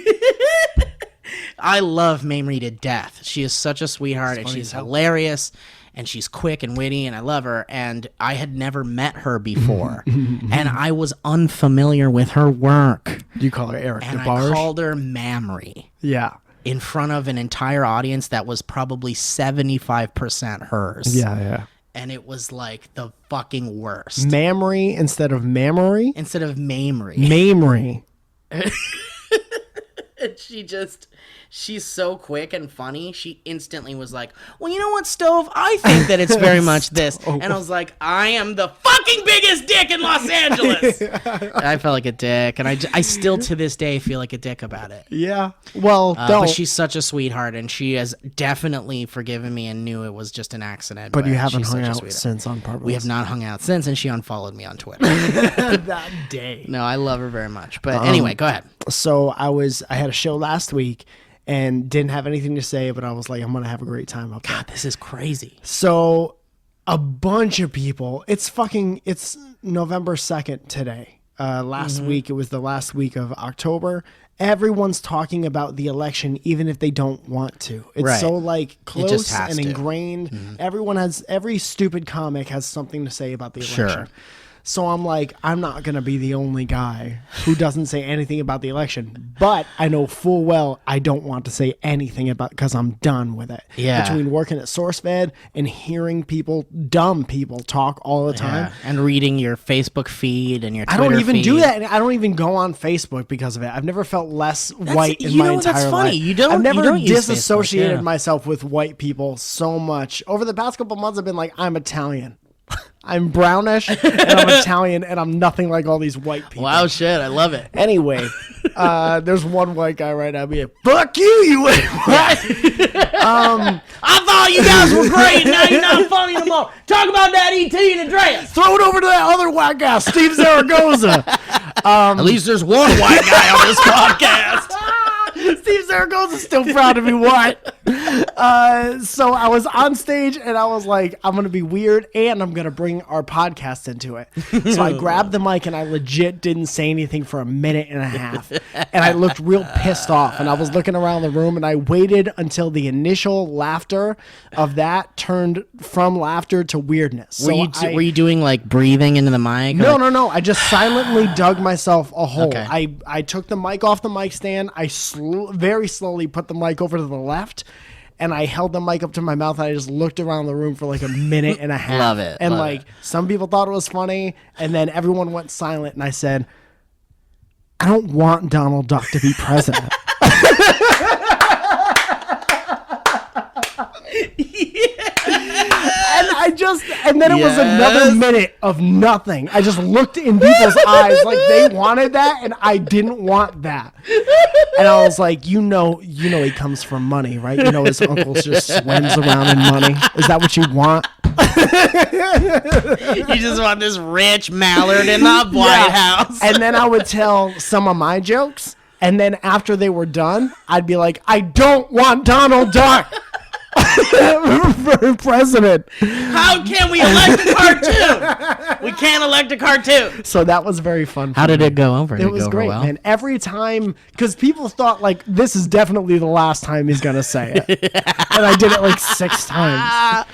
Speaker 2: I love Mamrie to death. She is such a sweetheart, and
Speaker 3: funny
Speaker 2: she's
Speaker 3: as hell.
Speaker 2: hilarious, and she's quick and witty, and I love her. And I had never met her before, and I was unfamiliar with her work.
Speaker 3: You call her Eric
Speaker 2: And I
Speaker 3: DeBarge?
Speaker 2: called her Mamrie
Speaker 3: Yeah.
Speaker 2: in front of an entire audience that was probably 75% hers.
Speaker 3: Yeah.
Speaker 2: And it was like the fucking worst.
Speaker 3: Mamrie instead of Mamory?
Speaker 2: Instead of Mamrie.
Speaker 3: Mamrie.
Speaker 2: And she's so quick and funny. She instantly was like, well, you know what, Stove? I think that it's very much this. And I was like, I am the fucking biggest dick in Los Angeles. I felt like a dick. And I still to this day feel like a dick about it.
Speaker 3: Yeah. Well,
Speaker 2: But she's such a sweetheart, and she has definitely forgiven me and knew it was just an accident.
Speaker 3: But you haven't
Speaker 2: she's
Speaker 3: hung
Speaker 2: such a
Speaker 3: out
Speaker 2: sweetheart.
Speaker 3: since on purpose.
Speaker 2: We have not hung out since, and she unfollowed me on Twitter.
Speaker 3: that day.
Speaker 2: No, I love her very much. But anyway, go ahead.
Speaker 3: So I had a show last week and didn't have anything to say, but I was like, I'm going to have a great time up there.
Speaker 2: God, this is crazy.
Speaker 3: So a bunch of people, it's November 2nd today. Last week, it was the last week of October. Everyone's talking about the election, even if they don't want to. It's
Speaker 2: Right.
Speaker 3: so like
Speaker 2: just
Speaker 3: close
Speaker 2: has
Speaker 3: and
Speaker 2: to.
Speaker 3: ingrained. Every stupid comic has something to say about the election.
Speaker 2: Sure.
Speaker 3: So I'm like, I'm not going to be the only guy who doesn't say anything about the election. But I know full well I don't want to say anything about because I'm done with it.
Speaker 2: Yeah.
Speaker 3: Between working at SourceFed and hearing dumb people talk all the time.
Speaker 2: Yeah. And reading your Facebook feed and your Twitter
Speaker 3: I don't even
Speaker 2: feed.
Speaker 3: do that. And I don't even go on Facebook because of it. I've never felt less white in my entire
Speaker 2: that's funny.
Speaker 3: life.
Speaker 2: You don't-
Speaker 3: I've
Speaker 2: you
Speaker 3: never
Speaker 2: don't use Facebook,
Speaker 3: disassociated
Speaker 2: yeah.
Speaker 3: myself with white people so much. Over the past couple months, I've been like, I'm Italian. I'm brownish and I'm Italian and I'm nothing like all these white people.
Speaker 2: Wow, shit, I love it.
Speaker 3: Anyway, there's one white guy right now being, fuck you white.
Speaker 2: I thought you guys were great, and now you're not funny no more. Talk about that E.T. and Andreas.
Speaker 3: Throw it over to that other white guy, Steve Zaragoza.
Speaker 2: At least there's one white guy on this podcast.
Speaker 3: Steve Zaragoza's still proud to be white. So I was on stage and I was like, I'm going to be weird and I'm going to bring our podcast into it. So I grabbed the mic and I legit didn't say anything for a minute and a half. And I looked real pissed off. And I was looking around the room and I waited until the initial laughter of that turned from laughter to weirdness.
Speaker 2: Were you doing like breathing into the mic?
Speaker 3: No. I just silently dug myself a hole.
Speaker 2: Okay.
Speaker 3: I took the mic off the mic stand. I very slowly put the mic over to the left, and I held the mic up to my mouth and I just looked around the room for like a minute and a half.
Speaker 2: Love it,
Speaker 3: And
Speaker 2: love
Speaker 3: like
Speaker 2: it.
Speaker 3: some people thought it was funny, and then everyone went silent, and I said, I don't want Donald Duck to be president. And then it was another minute of nothing. I just looked in people's eyes like they wanted that, and I didn't want that. And I was like, you know, he comes from money, right? You know, his uncle just swims around in money. Is that what you want?
Speaker 2: You just want this rich mallard in the White House.
Speaker 3: And then I would tell some of my jokes, and then after they were done, I'd be like, I don't want Donald Duck for president.
Speaker 2: How can we elect a cartoon? We can't elect a cartoon.
Speaker 3: So that was very fun.
Speaker 2: How did it go over?
Speaker 3: It was great, man. Every time, because people thought like this is definitely the last time he's gonna say it, and I did it like 6 times.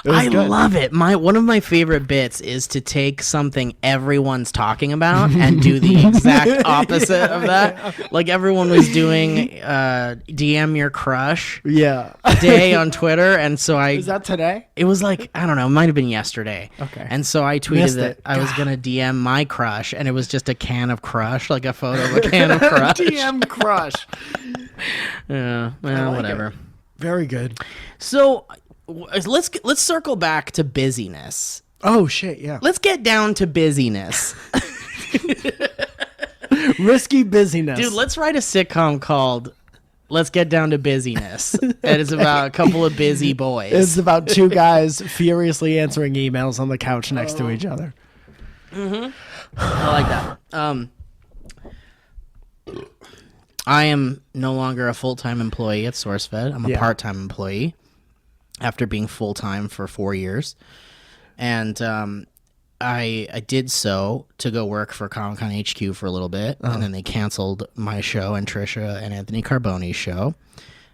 Speaker 2: I love it. One of my favorite bits is to take something everyone's talking about and do the exact opposite of that. Like everyone was doing DM your crush day on Twitter, and so
Speaker 3: Is that today?
Speaker 2: it was like, I don't know, it might have been yesterday.
Speaker 3: Okay.
Speaker 2: And so I tweeted
Speaker 3: Missed
Speaker 2: that
Speaker 3: it.
Speaker 2: I was gonna DM my crush, and it was just a can of Crush, like a photo of a can of Crush.
Speaker 3: DM crush.
Speaker 2: Yeah, well,
Speaker 3: like
Speaker 2: whatever.
Speaker 3: it. Very good.
Speaker 2: So let's circle back to busyness.
Speaker 3: Oh shit, yeah.
Speaker 2: Let's get down to busyness.
Speaker 3: Risky busyness.
Speaker 2: Dude, let's write a sitcom called Let's Get Down to Busyness. And it's about a couple of busy boys.
Speaker 3: It's about 2 guys furiously answering emails on the couch next to each other.
Speaker 2: I like that. I am no longer a full-time employee at SourceFed. I'm a part-time employee after being full-time for 4 years. And I did so to go work for Comic-Con HQ for a little bit, and then they canceled my show and Trisha and Anthony Carboni's show,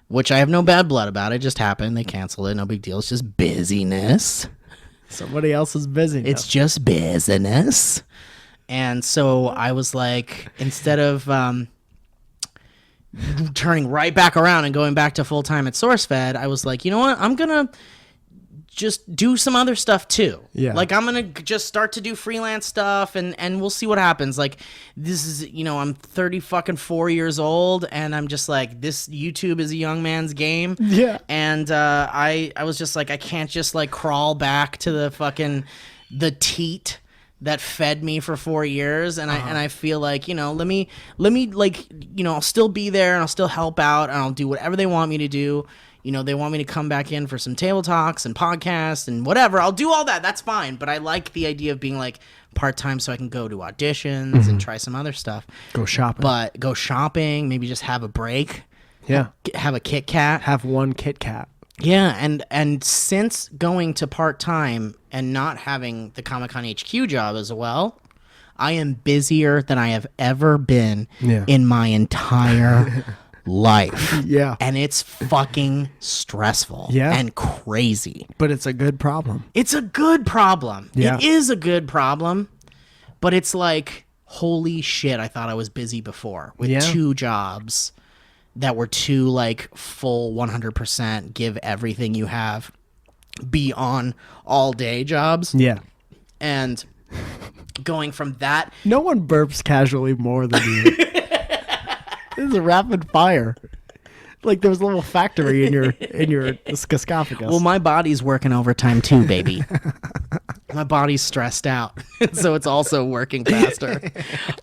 Speaker 2: which I have no bad blood about. It just happened. They canceled it. No big deal. It's just busyness.
Speaker 3: Somebody else is busy.
Speaker 2: It's just business. And so I was like, instead of turning right back around and going back to full-time at SourceFed, I was like, you know what? I'm going to just do some other stuff too.
Speaker 3: Yeah.
Speaker 2: Like I'm going to just start to do freelance stuff and we'll see what happens. Like this is, I'm 34 years old and I'm just like, this YouTube is a young man's game.
Speaker 3: Yeah.
Speaker 2: And I was just like, I can't just like crawl back to the teat that fed me for 4 years, and I feel like, let me like, I'll still be there and I'll still help out and I'll do whatever they want me to do. They want me to come back in for some table talks and podcasts and whatever. I'll do all that. That's fine. But I like the idea of being like part-time so I can go to auditions and try some other stuff.
Speaker 3: Go shopping.
Speaker 2: But go shopping, maybe just have a break.
Speaker 3: Yeah.
Speaker 2: Have a Kit Kat.
Speaker 3: Have one Kit Kat.
Speaker 2: Yeah, and since going to part-time and not having the Comic-Con HQ job as well, I am busier than I have ever been in my entire life.
Speaker 3: Yeah.
Speaker 2: And it's fucking stressful and crazy.
Speaker 3: But it's a good problem.
Speaker 2: It's a good problem.
Speaker 3: Yeah.
Speaker 2: It is a good problem, but it's like, holy shit, I thought I was busy before with 2 jobs that were 2 like full 100% give everything you have, be on all day jobs.
Speaker 3: Yeah.
Speaker 2: And going from that,
Speaker 3: no one burps casually more than you. This is a rapid fire. Like there was a little factory in your esophagus.
Speaker 2: well, my body's working overtime too, baby. My body's stressed out, so it's also working faster.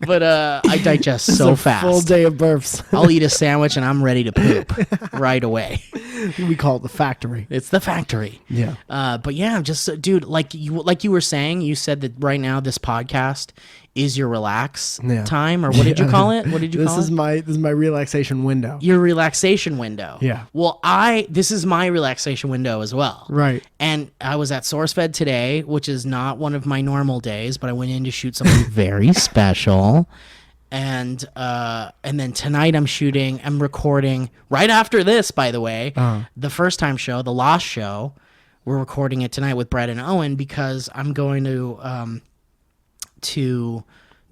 Speaker 2: But I digest so fast.
Speaker 3: Full day of burps.
Speaker 2: I'll eat a sandwich and I'm ready to poop right away.
Speaker 3: We call it the factory.
Speaker 2: It's the factory.
Speaker 3: Yeah.
Speaker 2: But yeah, just dude, like you were saying, you said that right now this podcast is your relax time, or what did you call it? What did you call it?
Speaker 3: This is my relaxation window.
Speaker 2: Your relaxation window.
Speaker 3: Yeah.
Speaker 2: Well, this is my relaxation window as well.
Speaker 3: Right.
Speaker 2: And I was at SourceFed today, which is not one of my normal days, but I went in to shoot something very special. And then tonight I'm recording right after this, by the way, the first time show, the Lost show. We're recording it tonight with Brett and Owen because I'm going to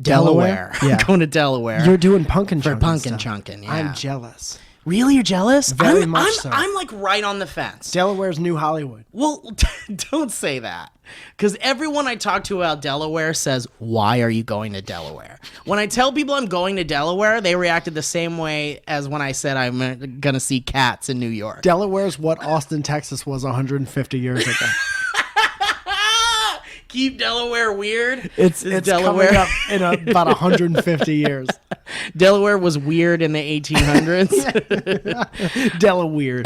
Speaker 2: Delaware.
Speaker 3: Yeah.
Speaker 2: I'm going to Delaware.
Speaker 3: You're doing pumpkin
Speaker 2: for
Speaker 3: chunkin'
Speaker 2: pumpkin
Speaker 3: stuff.
Speaker 2: chunkin'. Yeah.
Speaker 3: I'm jealous.
Speaker 2: Really, you're jealous?
Speaker 3: Very much so.
Speaker 2: I'm like right on the fence.
Speaker 3: Delaware's New Hollywood.
Speaker 2: Well, don't say that. Because everyone I talk to about Delaware says, why are you going to Delaware? When I tell people I'm going to Delaware, they reacted the same way as when I said I'm going to see cats in New York.
Speaker 3: Delaware's what Austin, Texas was 150 years ago.
Speaker 2: Keep Delaware weird.
Speaker 3: It's
Speaker 2: Delaware
Speaker 3: coming up in about 150 years.
Speaker 2: Delaware was weird in the 1800s.
Speaker 3: Delaware.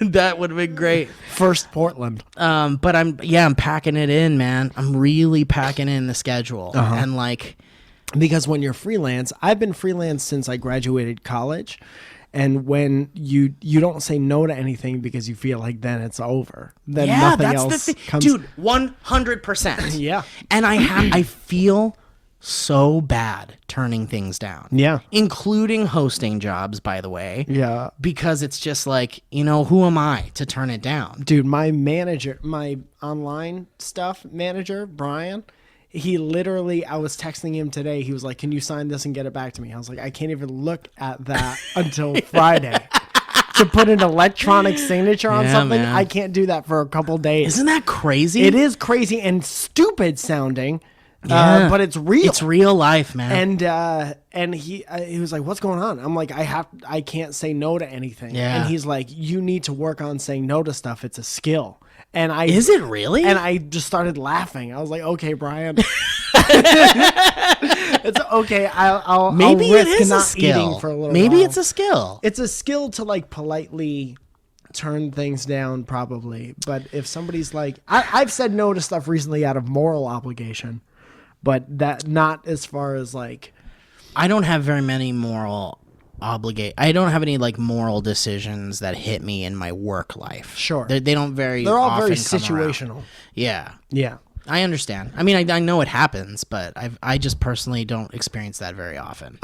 Speaker 2: That would have been great.
Speaker 3: First Portland.
Speaker 2: But I'm packing it in, man. I'm really packing in the schedule. And like,
Speaker 3: because when you're freelance, I've been freelance since I graduated college. And when you don't say no to anything because you feel like then it's over, then nothing else comes.
Speaker 2: Dude, 100%.
Speaker 3: Yeah.
Speaker 2: And I feel so bad turning things down.
Speaker 3: Yeah.
Speaker 2: Including hosting jobs, by the way.
Speaker 3: Yeah.
Speaker 2: Because it's just like, who am I to turn it down?
Speaker 3: Dude, my manager, my online stuff manager, Brian, he literally, I was texting him today. He was like, can you sign this and get it back to me? I was like, I can't even look at that until Friday. To put an electronic signature on something,
Speaker 2: man.
Speaker 3: I can't do that for a couple days.
Speaker 2: Isn't that crazy?
Speaker 3: It is crazy and stupid sounding,
Speaker 2: Yeah.
Speaker 3: but it's real.
Speaker 2: It's real life, man.
Speaker 3: And he was like, what's going on? I'm like, I can't say no to anything.
Speaker 2: Yeah.
Speaker 3: And he's like, you need to work on saying no to stuff. It's a skill.
Speaker 2: Is it really?
Speaker 3: And I just started laughing. I was like, okay, Brian. It's okay. I'll
Speaker 2: Maybe
Speaker 3: risk
Speaker 2: it is a
Speaker 3: not
Speaker 2: skill.
Speaker 3: eating for a little
Speaker 2: Maybe
Speaker 3: while.
Speaker 2: it's a skill.
Speaker 3: It's a skill to like politely turn things down, probably. But if somebody's like, I've said no to stuff recently out of moral obligation, but that not as far as like.
Speaker 2: I don't have very many I don't have any like moral decisions that hit me in my work life.
Speaker 3: Sure.
Speaker 2: They don't very.
Speaker 3: They're all
Speaker 2: often
Speaker 3: very
Speaker 2: come around.
Speaker 3: situational.
Speaker 2: Yeah.
Speaker 3: Yeah.
Speaker 2: I understand. I mean, I know it happens, but I just personally don't experience that very often.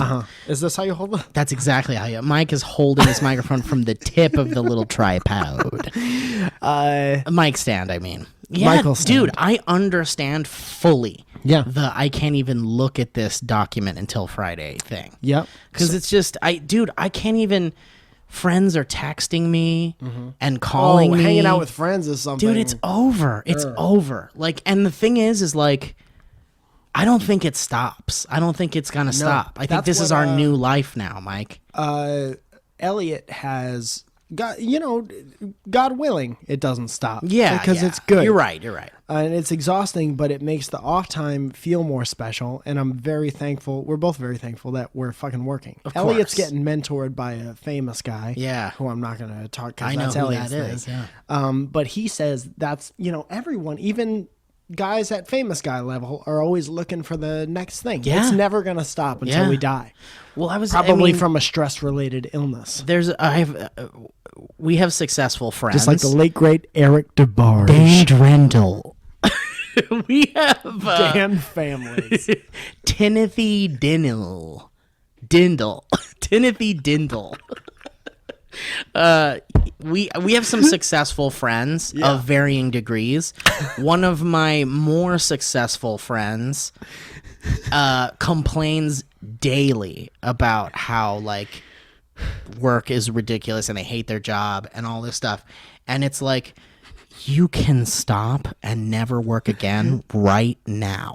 Speaker 3: Is this how you hold it?
Speaker 2: That's exactly how Mike is holding his microphone from the tip of the little tripod. Mic stand, I mean. Yeah,
Speaker 3: Michael stand.
Speaker 2: dude, I understand fully.
Speaker 3: Yeah.
Speaker 2: I can't even look at this document until Friday thing.
Speaker 3: Yep.
Speaker 2: Because it's just, I can't even. Friends are texting me and calling me.
Speaker 3: Hanging out with friends is something.
Speaker 2: Dude, it's over. It's over. Like, and the thing is like, I don't think it stops. I don't think it's gonna stop. I think
Speaker 3: that's
Speaker 2: this is
Speaker 3: what,
Speaker 2: our new life now, Mike.
Speaker 3: Elliot has got, God willing, it doesn't stop.
Speaker 2: Yeah,
Speaker 3: because it's good.
Speaker 2: You're right.
Speaker 3: And it's exhausting, but it makes the off time feel more special. And I'm very thankful. We're both very thankful that we're fucking working. Elliot's
Speaker 2: course.
Speaker 3: getting mentored by a famous guy.
Speaker 2: Yeah.
Speaker 3: Who I'm not going to talk because
Speaker 2: I know
Speaker 3: that's
Speaker 2: who
Speaker 3: Elliot's
Speaker 2: that
Speaker 3: thing.
Speaker 2: is. Yeah.
Speaker 3: But he says that's, everyone, even guys at famous guy level are always looking for the next thing.
Speaker 2: Yeah.
Speaker 3: It's never going to stop until
Speaker 2: Yeah.
Speaker 3: we die.
Speaker 2: Well,
Speaker 3: Probably from a stress related illness.
Speaker 2: We have successful friends.
Speaker 3: Just like the late great Eric DeBarge.
Speaker 2: Dan Drendel. We have
Speaker 3: Dan families.
Speaker 2: Timothy Dindle. Timothy Dindle. We have some successful friends of varying degrees. One of my more successful friends complains daily about how like work is ridiculous and they hate their job and all this stuff. And it's like, you can stop and never work again right now.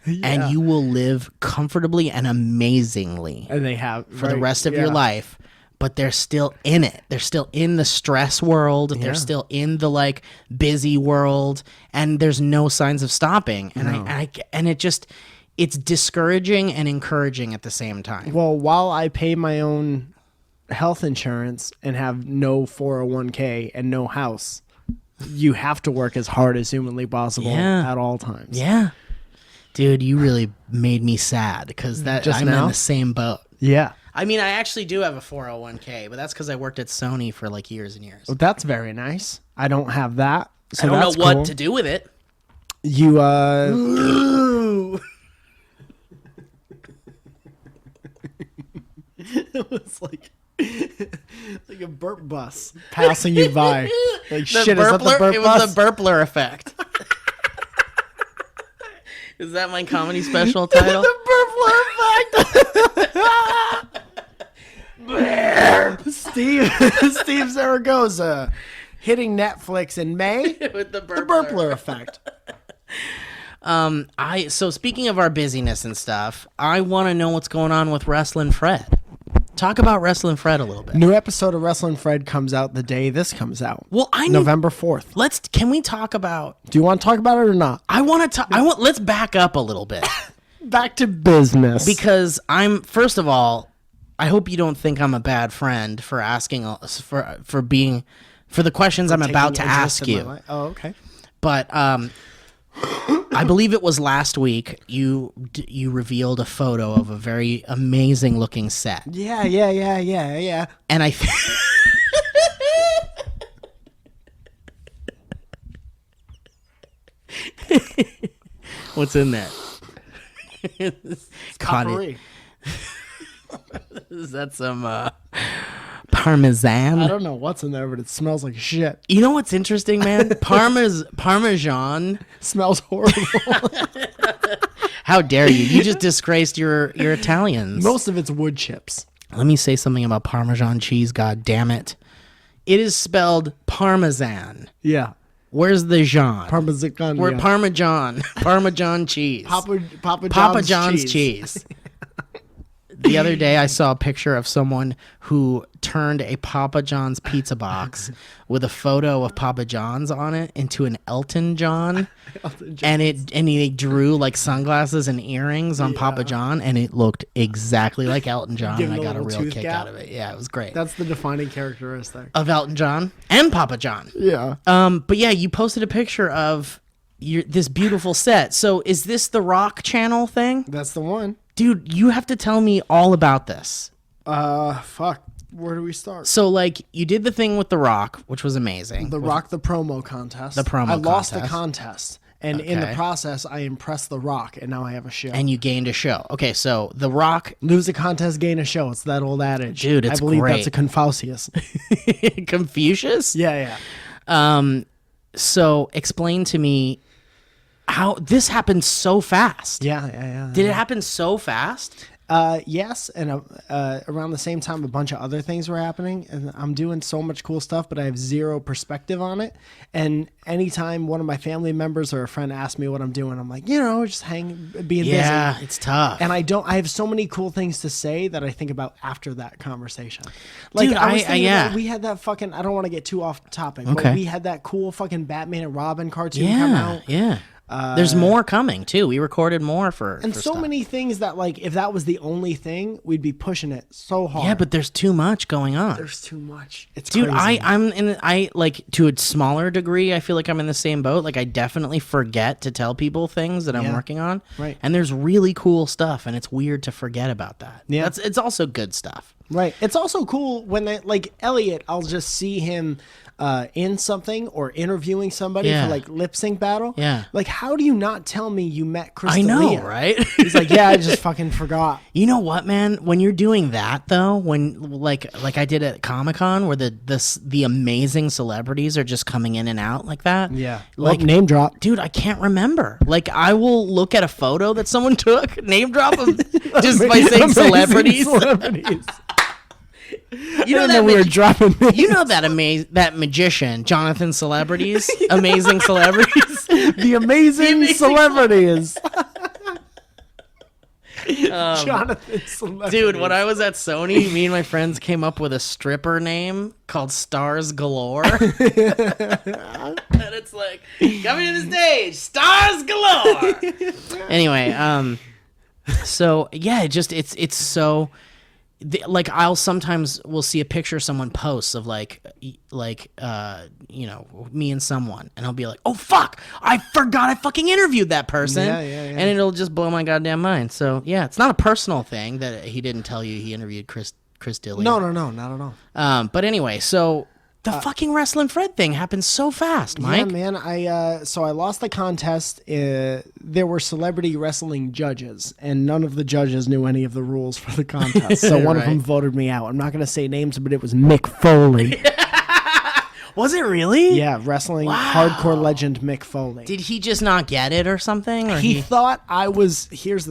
Speaker 2: And you will live comfortably and amazingly
Speaker 3: And they have
Speaker 2: for the rest of your life. But they're still in it. They're still in the stress world. They're still in the like busy world, and there's no signs of stopping. And it's discouraging and encouraging at the same time.
Speaker 3: Well, while I pay my own health insurance and have no 401k and no house, you have to work as hard as humanly possible at all times.
Speaker 2: Yeah, dude, you really made me sad because I'm in the same boat.
Speaker 3: Yeah.
Speaker 2: I mean, I actually do have a 401k, but that's because I worked at Sony for like years and years.
Speaker 3: Well, that's very nice. I don't have that. So
Speaker 2: I don't know
Speaker 3: that's
Speaker 2: what
Speaker 3: cool.
Speaker 2: to do with it.
Speaker 3: You, it was like a burp bus passing you by. Like, shit, is that the burp
Speaker 2: It
Speaker 3: bus?
Speaker 2: was the burpler effect. Is that my comedy special title?
Speaker 3: The burpler effect. Steve Zaragoza hitting Netflix in May
Speaker 2: With the
Speaker 3: the burpler effect.
Speaker 2: So speaking of our busyness and stuff, I want to know what's going on with Wrestling Fred. Talk about Wrestling Fred a little bit.
Speaker 3: New episode of Wrestling Fred comes out the day this comes out.
Speaker 2: Well,
Speaker 3: November 4th.
Speaker 2: Can we talk about?
Speaker 3: Do you want to talk about it or not?
Speaker 2: Let's back up a little bit.
Speaker 3: Back to business.
Speaker 2: Because first of all, I hope you don't think I'm a bad friend for asking for the questions I'm about to ask you.
Speaker 3: Oh, okay.
Speaker 2: But I believe it was last week you revealed a photo of a very amazing looking set.
Speaker 3: Yeah.
Speaker 2: And I what's in there? Caught it. Is that some Parmesan?
Speaker 3: I don't know what's in there, but it smells like shit.
Speaker 2: You know what's interesting, man? Parmesan
Speaker 3: Smells horrible.
Speaker 2: How dare you? You just disgraced your Italians.
Speaker 3: Most of it's wood chips.
Speaker 2: Let me say something about Parmesan cheese, god damn it. It is spelled Parmesan.
Speaker 3: Yeah.
Speaker 2: Where's the Jean?
Speaker 3: Parmesan.
Speaker 2: Where Parmesan cheese.
Speaker 3: Papa
Speaker 2: John's cheese. The other day, I saw a picture of someone who turned a Papa John's pizza box with a photo of Papa John's on it into an Elton John, and he drew like sunglasses and earrings on Papa John, and it looked exactly like Elton John. And I got a real kick out of it. Yeah, it was great.
Speaker 3: That's the defining characteristic
Speaker 2: Of Elton John and Papa John.
Speaker 3: Yeah.
Speaker 2: But yeah, you posted a picture of this beautiful set. So is this the Rock Channel thing?
Speaker 3: That's the one.
Speaker 2: Dude, you have to tell me all about this.
Speaker 3: Fuck. Where do we start?
Speaker 2: So, like, you did the thing with The Rock, which was amazing.
Speaker 3: The promo contest.
Speaker 2: I
Speaker 3: lost the contest. And in the process, I impressed The Rock, and now I have a show.
Speaker 2: And you gained a show. Okay, so The Rock...
Speaker 3: Lose a contest, gain a show. It's that old adage.
Speaker 2: Dude, it's
Speaker 3: I believe
Speaker 2: great.
Speaker 3: that's a Confucius.
Speaker 2: Confucius?
Speaker 3: Yeah.
Speaker 2: So, explain to me how... This happened so fast.
Speaker 3: Yeah.
Speaker 2: Did it happen so fast?
Speaker 3: Yes, and around the same time, a bunch of other things were happening, and I'm doing so much cool stuff, but I have zero perspective on it. And anytime one of my family members or a friend asks me what I'm doing, I'm like, just being busy.
Speaker 2: Yeah, it's tough.
Speaker 3: And I have so many cool things to say that I think about after that conversation. Like,
Speaker 2: Dude,
Speaker 3: I was thinking
Speaker 2: yeah.
Speaker 3: about, we had that fucking, I don't want to get too off topic,
Speaker 2: Okay.
Speaker 3: but we had that cool fucking Batman and Robin cartoon come out.
Speaker 2: Yeah. There's more coming too. We recorded more for
Speaker 3: so
Speaker 2: stuff.
Speaker 3: many things that, like, if that was the only thing, we'd be pushing it so hard.
Speaker 2: Yeah, but there's too much going on.
Speaker 3: There's too much. It's
Speaker 2: Dude,
Speaker 3: crazy.
Speaker 2: I like, to a smaller degree, I feel like I'm in the same boat. Like, I definitely forget to tell people things that I'm working on.
Speaker 3: Right.
Speaker 2: And there's really cool stuff, and it's weird to forget about that.
Speaker 3: Yeah.
Speaker 2: It's also good stuff.
Speaker 3: Right. It's also cool when like Elliot, I'll just see him in something or interviewing somebody
Speaker 2: Yeah.
Speaker 3: for like lip sync battle.
Speaker 2: Yeah.
Speaker 3: Like, how do you not tell me you met Chris
Speaker 2: I know,
Speaker 3: D'Elia?
Speaker 2: right?
Speaker 3: He's like, yeah, I just fucking forgot.
Speaker 2: You know what, man? When you're doing that, though, when like I did at Comic-Con, where the amazing celebrities are just coming in and out like that.
Speaker 3: Yeah.
Speaker 2: Like,
Speaker 3: Well, name drop.
Speaker 2: dude, I can't remember. Like, I will look at a photo that someone took, name drop them, just by saying celebrities. You know that
Speaker 3: we were dropping names.
Speaker 2: You know that magician, Jonathan Celebrities, amazing celebrities.
Speaker 3: The amazing celebrities. Jonathan Celebrities.
Speaker 2: Dude, when I was at Sony, me and my friends came up with a stripper name called Stars Galore. And it's like, coming to the stage, Stars Galore. Anyway, so yeah, it's so, like, I'll sometimes will see a picture someone posts of like me and someone, and I'll be like, oh fuck, I forgot I fucking interviewed that person.
Speaker 3: Yeah.
Speaker 2: And it'll just blow my goddamn mind. So yeah, it's not a personal thing that he didn't tell you he interviewed Chris D'Elia.
Speaker 3: No, not at all.
Speaker 2: But anyway, so the fucking Wrestling Fred thing happened so fast, Mike.
Speaker 3: Yeah, man. I lost the contest. There were celebrity wrestling judges, and none of the judges knew any of the rules for the contest. So one of
Speaker 2: Right.
Speaker 3: them voted me out. I'm not going to say names, but it was Mick Foley.
Speaker 2: Was it really?
Speaker 3: Yeah, wrestling hardcore legend Mick Foley.
Speaker 2: Did he just not get it or something? Or
Speaker 3: He thought I was. Here's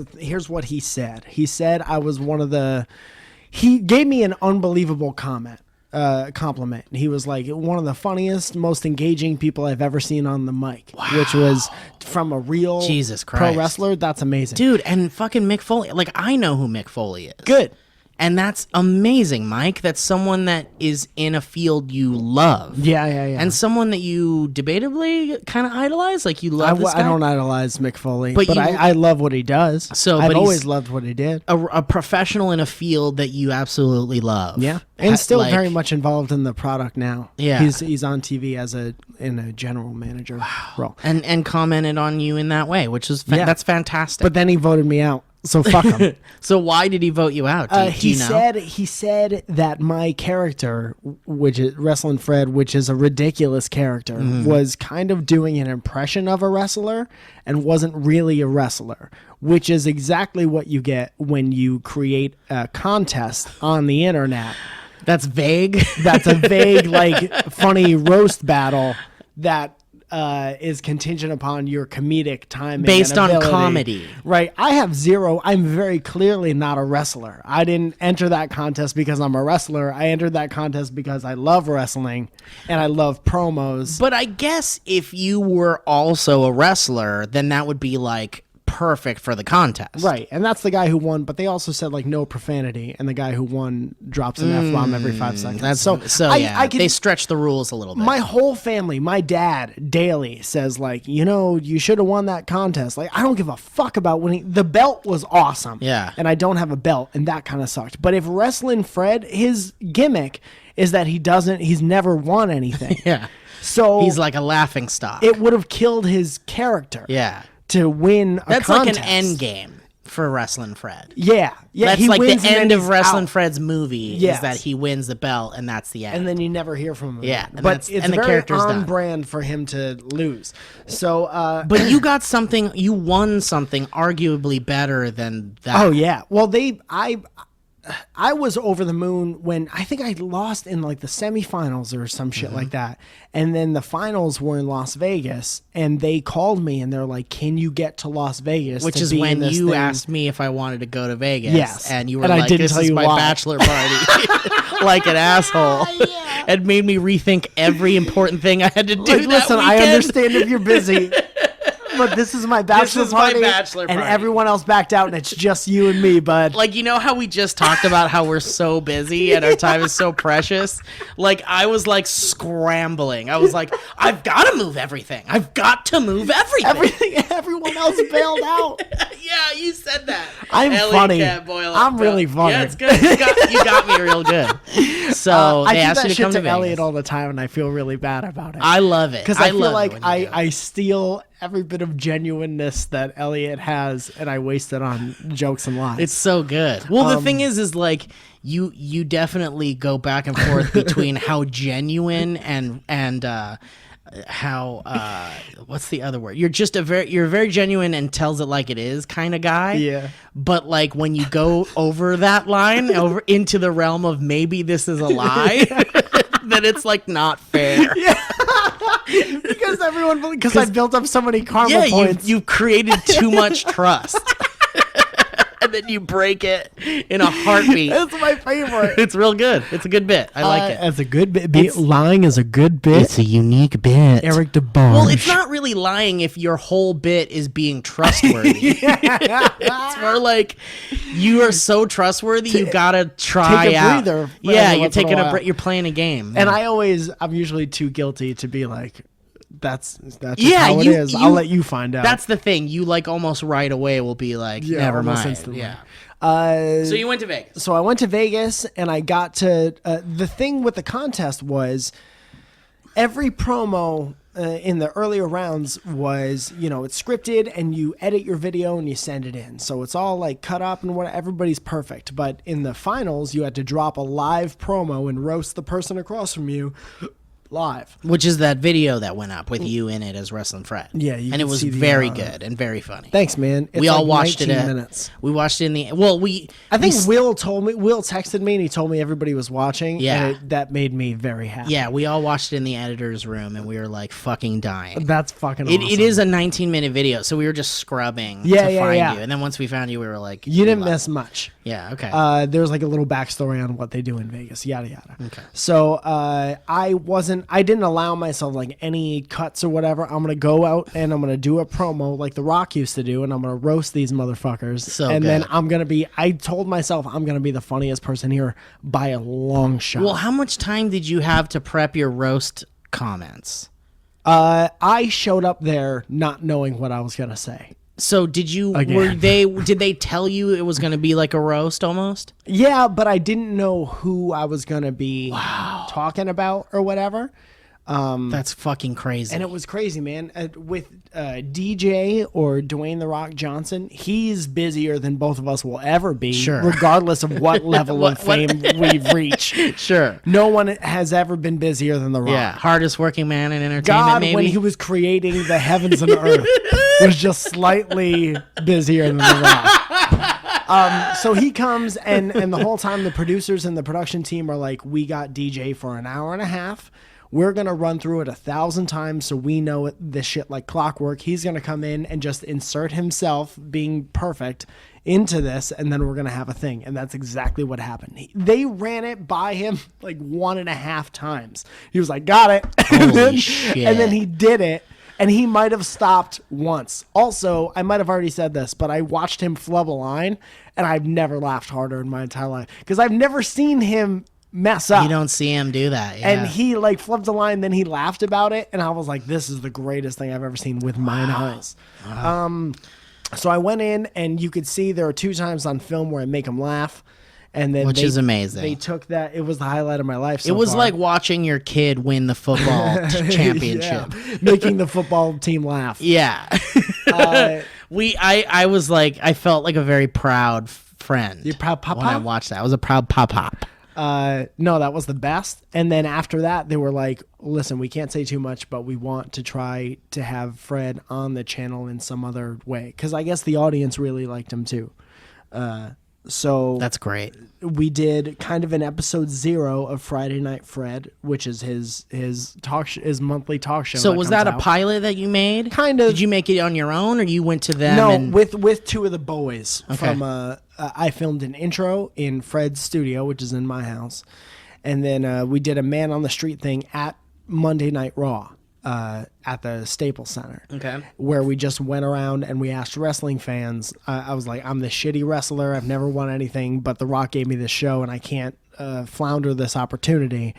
Speaker 3: what he said. He said I was one of the. he gave me an unbelievable compliment. He was like, one of the funniest, most engaging people I've ever seen on the mic, which was from a real
Speaker 2: Jesus
Speaker 3: pro
Speaker 2: Christ.
Speaker 3: wrestler. That's amazing.
Speaker 2: Dude, and fucking Mick Foley. Like, I know who Mick Foley is.
Speaker 3: Good.
Speaker 2: And that's amazing, Mike. That's someone that is in a field you love.
Speaker 3: Yeah.
Speaker 2: And someone that you debatably kind of idolize. Like, you love this guy.
Speaker 3: I don't idolize Mick Foley,
Speaker 2: But
Speaker 3: but
Speaker 2: you-
Speaker 3: I love what he does.
Speaker 2: So,
Speaker 3: I've
Speaker 2: but he's-
Speaker 3: always loved what he did.
Speaker 2: A professional in a field that you absolutely love.
Speaker 3: Yeah, and still
Speaker 2: like-
Speaker 3: very much involved in the product now.
Speaker 2: Yeah.
Speaker 3: he's on TV in a general manager role.
Speaker 2: And commented on you in that way, which is
Speaker 3: Yeah.
Speaker 2: that's fantastic.
Speaker 3: But then he voted me out, so fuck him.
Speaker 2: So why did he vote you out? Do you know?
Speaker 3: He said that my character, which is Wrestling Fred, which is a ridiculous character, was kind of doing an impression of a wrestler and wasn't really a wrestler, which is exactly what you get when you create a contest on the internet.
Speaker 2: That's vague.
Speaker 3: That's a vague, like, funny roast battle that is contingent upon your comedic timing
Speaker 2: Based
Speaker 3: and
Speaker 2: on
Speaker 3: ability.
Speaker 2: comedy.
Speaker 3: Right. I have zero. I'm very clearly not a wrestler. I didn't enter that contest because I'm a wrestler. I entered that contest because I love wrestling and I love promos.
Speaker 2: But I guess if you were also a wrestler, then that would be like perfect for the contest.
Speaker 3: Right. And that's the guy who won, but they also said like no profanity, and the guy who won drops an F-bomb every 5 seconds.
Speaker 2: I they stretch the rules a little bit.
Speaker 3: My whole family, my dad daily says like, you should have won that contest. Like, I don't give a fuck about winning. The belt was awesome.
Speaker 2: Yeah.
Speaker 3: And I don't have a belt, and that kind of sucked. But if Wrestling Fred, his gimmick is that he's never won anything.
Speaker 2: Yeah.
Speaker 3: So
Speaker 2: He's like a laughing stock.
Speaker 3: it would have killed his character.
Speaker 2: Yeah.
Speaker 3: To win a
Speaker 2: That's
Speaker 3: contest.
Speaker 2: like an end game for Wrestling Fred.
Speaker 3: Yeah.
Speaker 2: That's
Speaker 3: he
Speaker 2: like
Speaker 3: wins
Speaker 2: the
Speaker 3: and then
Speaker 2: end of
Speaker 3: he's
Speaker 2: Wrestling
Speaker 3: out.
Speaker 2: Fred's movie
Speaker 3: Yes.
Speaker 2: is that he wins the belt and that's the end.
Speaker 3: And then you never hear from him.
Speaker 2: Yeah,
Speaker 3: again.
Speaker 2: and
Speaker 3: But
Speaker 2: that's-
Speaker 3: it's
Speaker 2: and the
Speaker 3: very
Speaker 2: character's
Speaker 3: on
Speaker 2: done.
Speaker 3: brand for him to lose. So,
Speaker 2: But you got something, you won something arguably better than that.
Speaker 3: oh yeah. Well, I was over the moon when I think I lost in like the semifinals or some shit like that. And then the finals were in Las Vegas, and they called me and they're like, "Can you get to Las Vegas?"
Speaker 2: Which
Speaker 3: to
Speaker 2: is
Speaker 3: be in
Speaker 2: when
Speaker 3: this
Speaker 2: you
Speaker 3: thing?"
Speaker 2: asked me if I wanted to go to Vegas.
Speaker 3: Yes.
Speaker 2: And you were
Speaker 3: And I
Speaker 2: like,
Speaker 3: didn't
Speaker 2: this
Speaker 3: tell
Speaker 2: is
Speaker 3: you
Speaker 2: my
Speaker 3: why.
Speaker 2: bachelor party. Like an asshole. It made me rethink every important thing I had to do
Speaker 3: Like,
Speaker 2: that
Speaker 3: listen, I
Speaker 2: weekend.
Speaker 3: understand if you're busy. But this is my bachelor
Speaker 2: is my
Speaker 3: party,
Speaker 2: bachelor
Speaker 3: and
Speaker 2: party.
Speaker 3: everyone else backed out, and it's just you and me, bud.
Speaker 2: Like, you know how we just talked about how we're so busy and our time is so precious? Like, I was like scrambling. I was like, I've got to move everything. I've got to move everything.
Speaker 3: Everyone else bailed out.
Speaker 2: Yeah, you said that.
Speaker 3: I'm
Speaker 2: Ellie
Speaker 3: funny.
Speaker 2: can't boil
Speaker 3: I'm
Speaker 2: it,
Speaker 3: really
Speaker 2: bro.
Speaker 3: funny.
Speaker 2: Yeah, it's good. You got me real good. So
Speaker 3: I
Speaker 2: they
Speaker 3: do
Speaker 2: asked
Speaker 3: that
Speaker 2: you to
Speaker 3: shit
Speaker 2: come
Speaker 3: to
Speaker 2: to Vegas.
Speaker 3: Elliot all the time, and I feel really bad about it.
Speaker 2: I love it.
Speaker 3: Because I feel
Speaker 2: love it
Speaker 3: like
Speaker 2: when you do it.
Speaker 3: I steal every bit of genuineness that Elliot has, and I waste it on jokes and lies.
Speaker 2: It's so good. Well, the thing is like you definitely go back and forth between how genuine and how what's the other word? You're very genuine and tells it like it is kind of guy.
Speaker 3: Yeah.
Speaker 2: But like when you go over that line over into the realm of maybe this is a lie, then it's like not fair.
Speaker 3: because I built up so many karma points.
Speaker 2: you've created too much trust. And then you break it in a heartbeat.
Speaker 3: That's my favorite.
Speaker 2: It's real good. It's a good bit. I like it.
Speaker 3: As a good bit. Lying is a good bit.
Speaker 2: It's a unique bit.
Speaker 3: Eric DeBarge.
Speaker 2: Well, it's not really lying if your whole bit is being trustworthy. It's more like you are so trustworthy, you gotta try
Speaker 3: take a
Speaker 2: out.
Speaker 3: breather
Speaker 2: Yeah,
Speaker 3: every
Speaker 2: you're
Speaker 3: once in a
Speaker 2: taking
Speaker 3: while.
Speaker 2: you're playing a game.
Speaker 3: And I'm usually too guilty to be like, that's just
Speaker 2: Yeah,
Speaker 3: how it
Speaker 2: you-
Speaker 3: is. I'll let you find out.
Speaker 2: that's the thing. You like almost right away will be like,
Speaker 3: Yeah,
Speaker 2: never
Speaker 3: almost
Speaker 2: mind.
Speaker 3: instantly.
Speaker 2: Yeah.
Speaker 3: So
Speaker 2: you went to Vegas.
Speaker 3: So I went to Vegas, and I got to the thing with the contest was every promo in the earlier rounds was, it's scripted and you edit your video and you send it in. So it's all like cut up and everybody's perfect. But in the finals, you had to drop a live promo and roast the person across from you live.
Speaker 2: Which is that video that went up with you in it as Wrestling Fred.
Speaker 3: Yeah, you
Speaker 2: and it
Speaker 3: can
Speaker 2: was
Speaker 3: see the,
Speaker 2: very good and very funny.
Speaker 3: Thanks, man. It's
Speaker 2: we all
Speaker 3: like
Speaker 2: watched
Speaker 3: 19
Speaker 2: it.
Speaker 3: Minutes.
Speaker 2: We watched it in the
Speaker 3: I think Will texted me and he told me everybody was watching.
Speaker 2: Yeah,
Speaker 3: and that made me very happy.
Speaker 2: Yeah, we all watched it in the editor's room and we were like fucking dying.
Speaker 3: That's fucking awesome.
Speaker 2: It is a 19-minute video, so we were just scrubbing to find you, and then once we found you, we were like,
Speaker 3: you didn't miss much.
Speaker 2: Yeah, okay.
Speaker 3: There's like a little backstory on what they do in Vegas, yada yada.
Speaker 2: Okay.
Speaker 3: So I didn't allow myself like any cuts or whatever. I'm gonna go out and I'm gonna do a promo like The Rock used to do, and I'm gonna roast these motherfuckers. Then I told myself I'm gonna be the funniest person here by a long shot.
Speaker 2: Well, how much time did you have to prep your roast comments?
Speaker 3: I showed up there not knowing what I was gonna say.
Speaker 2: So did they tell you it was going to be like a roast almost?
Speaker 3: Yeah, but I didn't know who I was going to be talking about or whatever.
Speaker 2: That's fucking crazy.
Speaker 3: And it was crazy, man. With DJ or Dwayne "The Rock" Johnson, he's busier than both of us will ever be, regardless of what level of fame we've reached.
Speaker 2: Sure.
Speaker 3: No one has ever been busier than The Rock.
Speaker 2: Yeah, hardest working man in entertainment,
Speaker 3: God,
Speaker 2: maybe?
Speaker 3: when he was creating the heavens and earth, was just slightly busier than The Rock. So he comes, and the whole time the producers and the production team are like, we got DJ for an hour and a half. We're going to run through it 1,000 times so we know this shit like clockwork. He's going to come in and just insert himself, being perfect, into this, and then we're going to have a thing. And that's exactly what happened. They ran it by him like 1.5 times. He was like, got it.
Speaker 2: Holy shit.
Speaker 3: And then he did it. And he might have stopped once. Also, I might have already said this, but I watched him flub a line, and I've never laughed harder in my entire life. Because I've never seen him mess up.
Speaker 2: You don't see him do that. Yeah.
Speaker 3: And he like flipped a line, then he laughed about it, and I was like, this is the greatest thing I've ever seen with mine eyes. Wow. So I went in, and you could see there are 2 times on film where I make him laugh. And then
Speaker 2: Which is amazing.
Speaker 3: They took that. It was the highlight of my life so
Speaker 2: It was
Speaker 3: far.
Speaker 2: like watching your kid win the football championship.
Speaker 3: Yeah. Making the football team laugh.
Speaker 2: Yeah. I was like, I felt like a very proud friend.
Speaker 3: You proud pop-pop?
Speaker 2: When I watched that. I was a proud pop-pop.
Speaker 3: No, that was the best. And then after that, they were like, listen, we can't say too much, but we want to try to have Fred on the channel in some other way. Because I guess the audience really liked him too. So
Speaker 2: that's great.
Speaker 3: We did kind of an episode 0 of Friday Night Fred, which is his monthly talk show.
Speaker 2: So was that a pilot that you made?
Speaker 3: Kind of.
Speaker 2: Did you make it on your own, or you went to them?
Speaker 3: No, with 2 of the boys. Okay. From I filmed an intro in Fred's studio, which is in my house, and then we did a man on the street thing at Monday Night Raw. At the Staples Center, where we just went around and we asked wrestling fans. I was like, I'm the shitty wrestler. I've never won anything, but The Rock gave me this show, and I can't flounder this opportunity.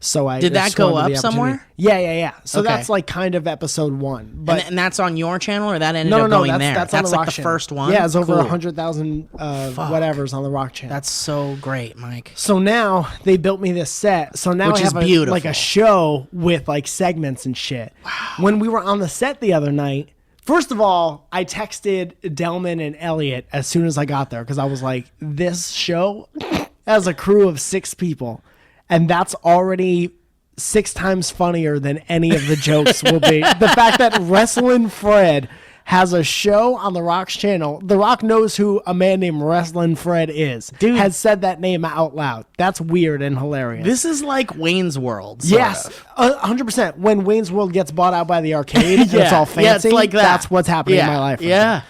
Speaker 3: So I
Speaker 2: did that go up somewhere?
Speaker 3: Yeah. So that's like kind of episode 1, but
Speaker 2: and that's on your channel, or that ended up going there.
Speaker 3: That's on the
Speaker 2: like
Speaker 3: Rock
Speaker 2: the
Speaker 3: channel.
Speaker 2: first one.
Speaker 3: Yeah, it's over 100,000 whatever's on the Rock channel.
Speaker 2: That's so great, Mike.
Speaker 3: So now they built me this set. So now
Speaker 2: Which
Speaker 3: I have
Speaker 2: is beautiful.
Speaker 3: like a show with like segments and shit. Wow. When we were on the set the other night, first of all, I texted Delman and Elliot as soon as I got there because I was like, this show has a crew of 6 people, and that's already 6 times funnier than any of the jokes will be. The fact that Wrestling Fred has a show on The Rock's channel. The Rock knows who a man named Wrestling Fred is. Dude has said that name out loud. That's weird and hilarious.
Speaker 2: This is like Wayne's World.
Speaker 3: Yes, 100%. When Wayne's World gets bought out by the arcade, and it's all fancy.
Speaker 2: Yeah, it's like that.
Speaker 3: That's what's happening in my life.
Speaker 2: Yeah.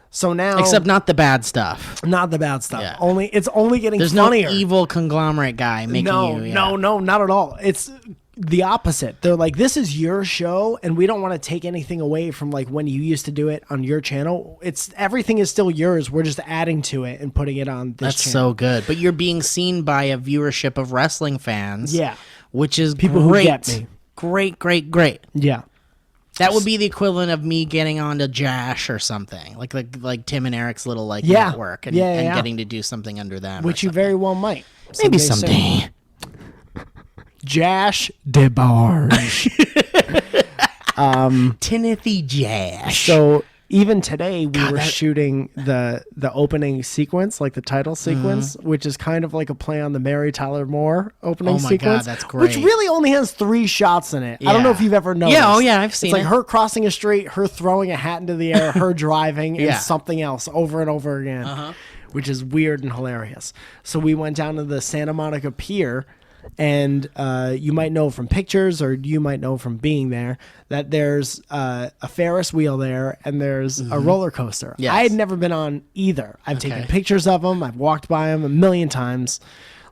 Speaker 3: So now,
Speaker 2: except not the bad stuff.
Speaker 3: Not the bad stuff.
Speaker 2: Yeah.
Speaker 3: It's only getting
Speaker 2: There's
Speaker 3: funnier.
Speaker 2: No evil conglomerate guy making you.
Speaker 3: No, not at all. It's the opposite. They're like, this is your show, and we don't want to take anything away from like when you used to do it on your channel. It's everything is still yours. We're just adding to it and putting it on this channel.
Speaker 2: So good. But you're being seen by a viewership of wrestling fans.
Speaker 3: Yeah.
Speaker 2: Which is
Speaker 3: people
Speaker 2: great.
Speaker 3: Who get me.
Speaker 2: Great.
Speaker 3: Yeah.
Speaker 2: That would be the equivalent of me getting onto Jash or something, like Tim and Eric's little network, and getting to do something under them.
Speaker 3: Which you very well might.
Speaker 2: Maybe someday.
Speaker 3: Jash DeBarge.
Speaker 2: Timothy Jash.
Speaker 3: So even today we
Speaker 2: God,
Speaker 3: were
Speaker 2: that-
Speaker 3: shooting the opening sequence, like the title sequence, which is kind of like a play on the Mary Tyler Moore opening
Speaker 2: Oh my
Speaker 3: sequence.
Speaker 2: God, that's
Speaker 3: Which
Speaker 2: great.
Speaker 3: really only has 3 shots in it. I don't know
Speaker 2: Yeah.
Speaker 3: if you've ever noticed.
Speaker 2: Yeah, oh yeah, I've seen
Speaker 3: It's like
Speaker 2: it.
Speaker 3: her crossing a street, her throwing a hat into the air, her driving, and
Speaker 2: Yeah.
Speaker 3: something else over and over again, which is weird and hilarious. So we went down to the Santa Monica Pier. And you might know from pictures, or you might know from being there, that there's a Ferris wheel there, and there's a roller coaster.
Speaker 2: Yes.
Speaker 3: I had never been on either. I've taken
Speaker 2: Okay.
Speaker 3: pictures of them. I've walked by them a million times.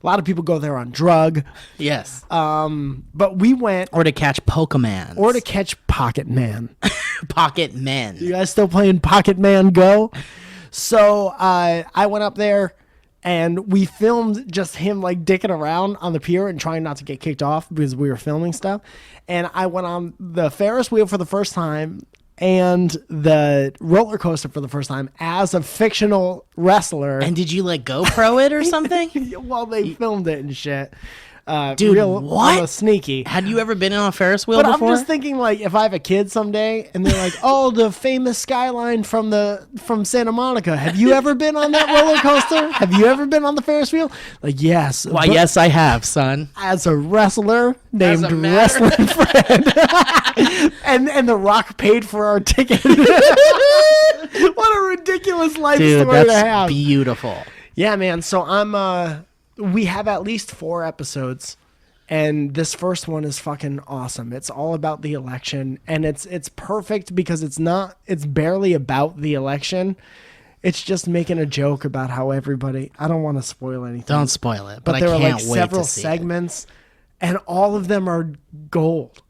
Speaker 3: A lot of people go there on drug,
Speaker 2: Yes.
Speaker 3: but we went
Speaker 2: Or to catch Pokemon.
Speaker 3: or to catch Pocket Man.
Speaker 2: Pocket Men.
Speaker 3: You guys still playing Pocket Man Go? So I went up there. And we filmed just him like dicking around on the pier and trying not to get kicked off because we were filming stuff. And I went on the Ferris wheel for the first time and the roller coaster for the first time as a fictional wrestler.
Speaker 2: And did you like GoPro it or something?
Speaker 3: Well, they filmed it and shit.
Speaker 2: Dude,
Speaker 3: real
Speaker 2: what?
Speaker 3: sneaky.
Speaker 2: Had you ever been on a Ferris wheel
Speaker 3: But
Speaker 2: before?
Speaker 3: I'm just thinking, like, if I have a kid someday, and they're like, "Oh, the famous skyline from Santa Monica. Have you ever been on that roller coaster? Have you ever been on the Ferris wheel?" Like, yes.
Speaker 2: Why,
Speaker 3: but
Speaker 2: yes, I have, son.
Speaker 3: as a wrestler named
Speaker 2: a matter-
Speaker 3: Wrestling Fred, and The Rock paid for our ticket. What a ridiculous life
Speaker 2: Dude,
Speaker 3: story to
Speaker 2: that's
Speaker 3: have.
Speaker 2: beautiful.
Speaker 3: Yeah, man. So we have at least 4 episodes, and this first one is fucking awesome. It's all about the election, and it's perfect because it's barely about the election. It's just making a joke about how everybody. I don't want to spoil anything.
Speaker 2: Don't spoil it, but
Speaker 3: But there
Speaker 2: I
Speaker 3: are
Speaker 2: can't
Speaker 3: like
Speaker 2: wait
Speaker 3: several
Speaker 2: to see it.
Speaker 3: segments, and all of them are gold,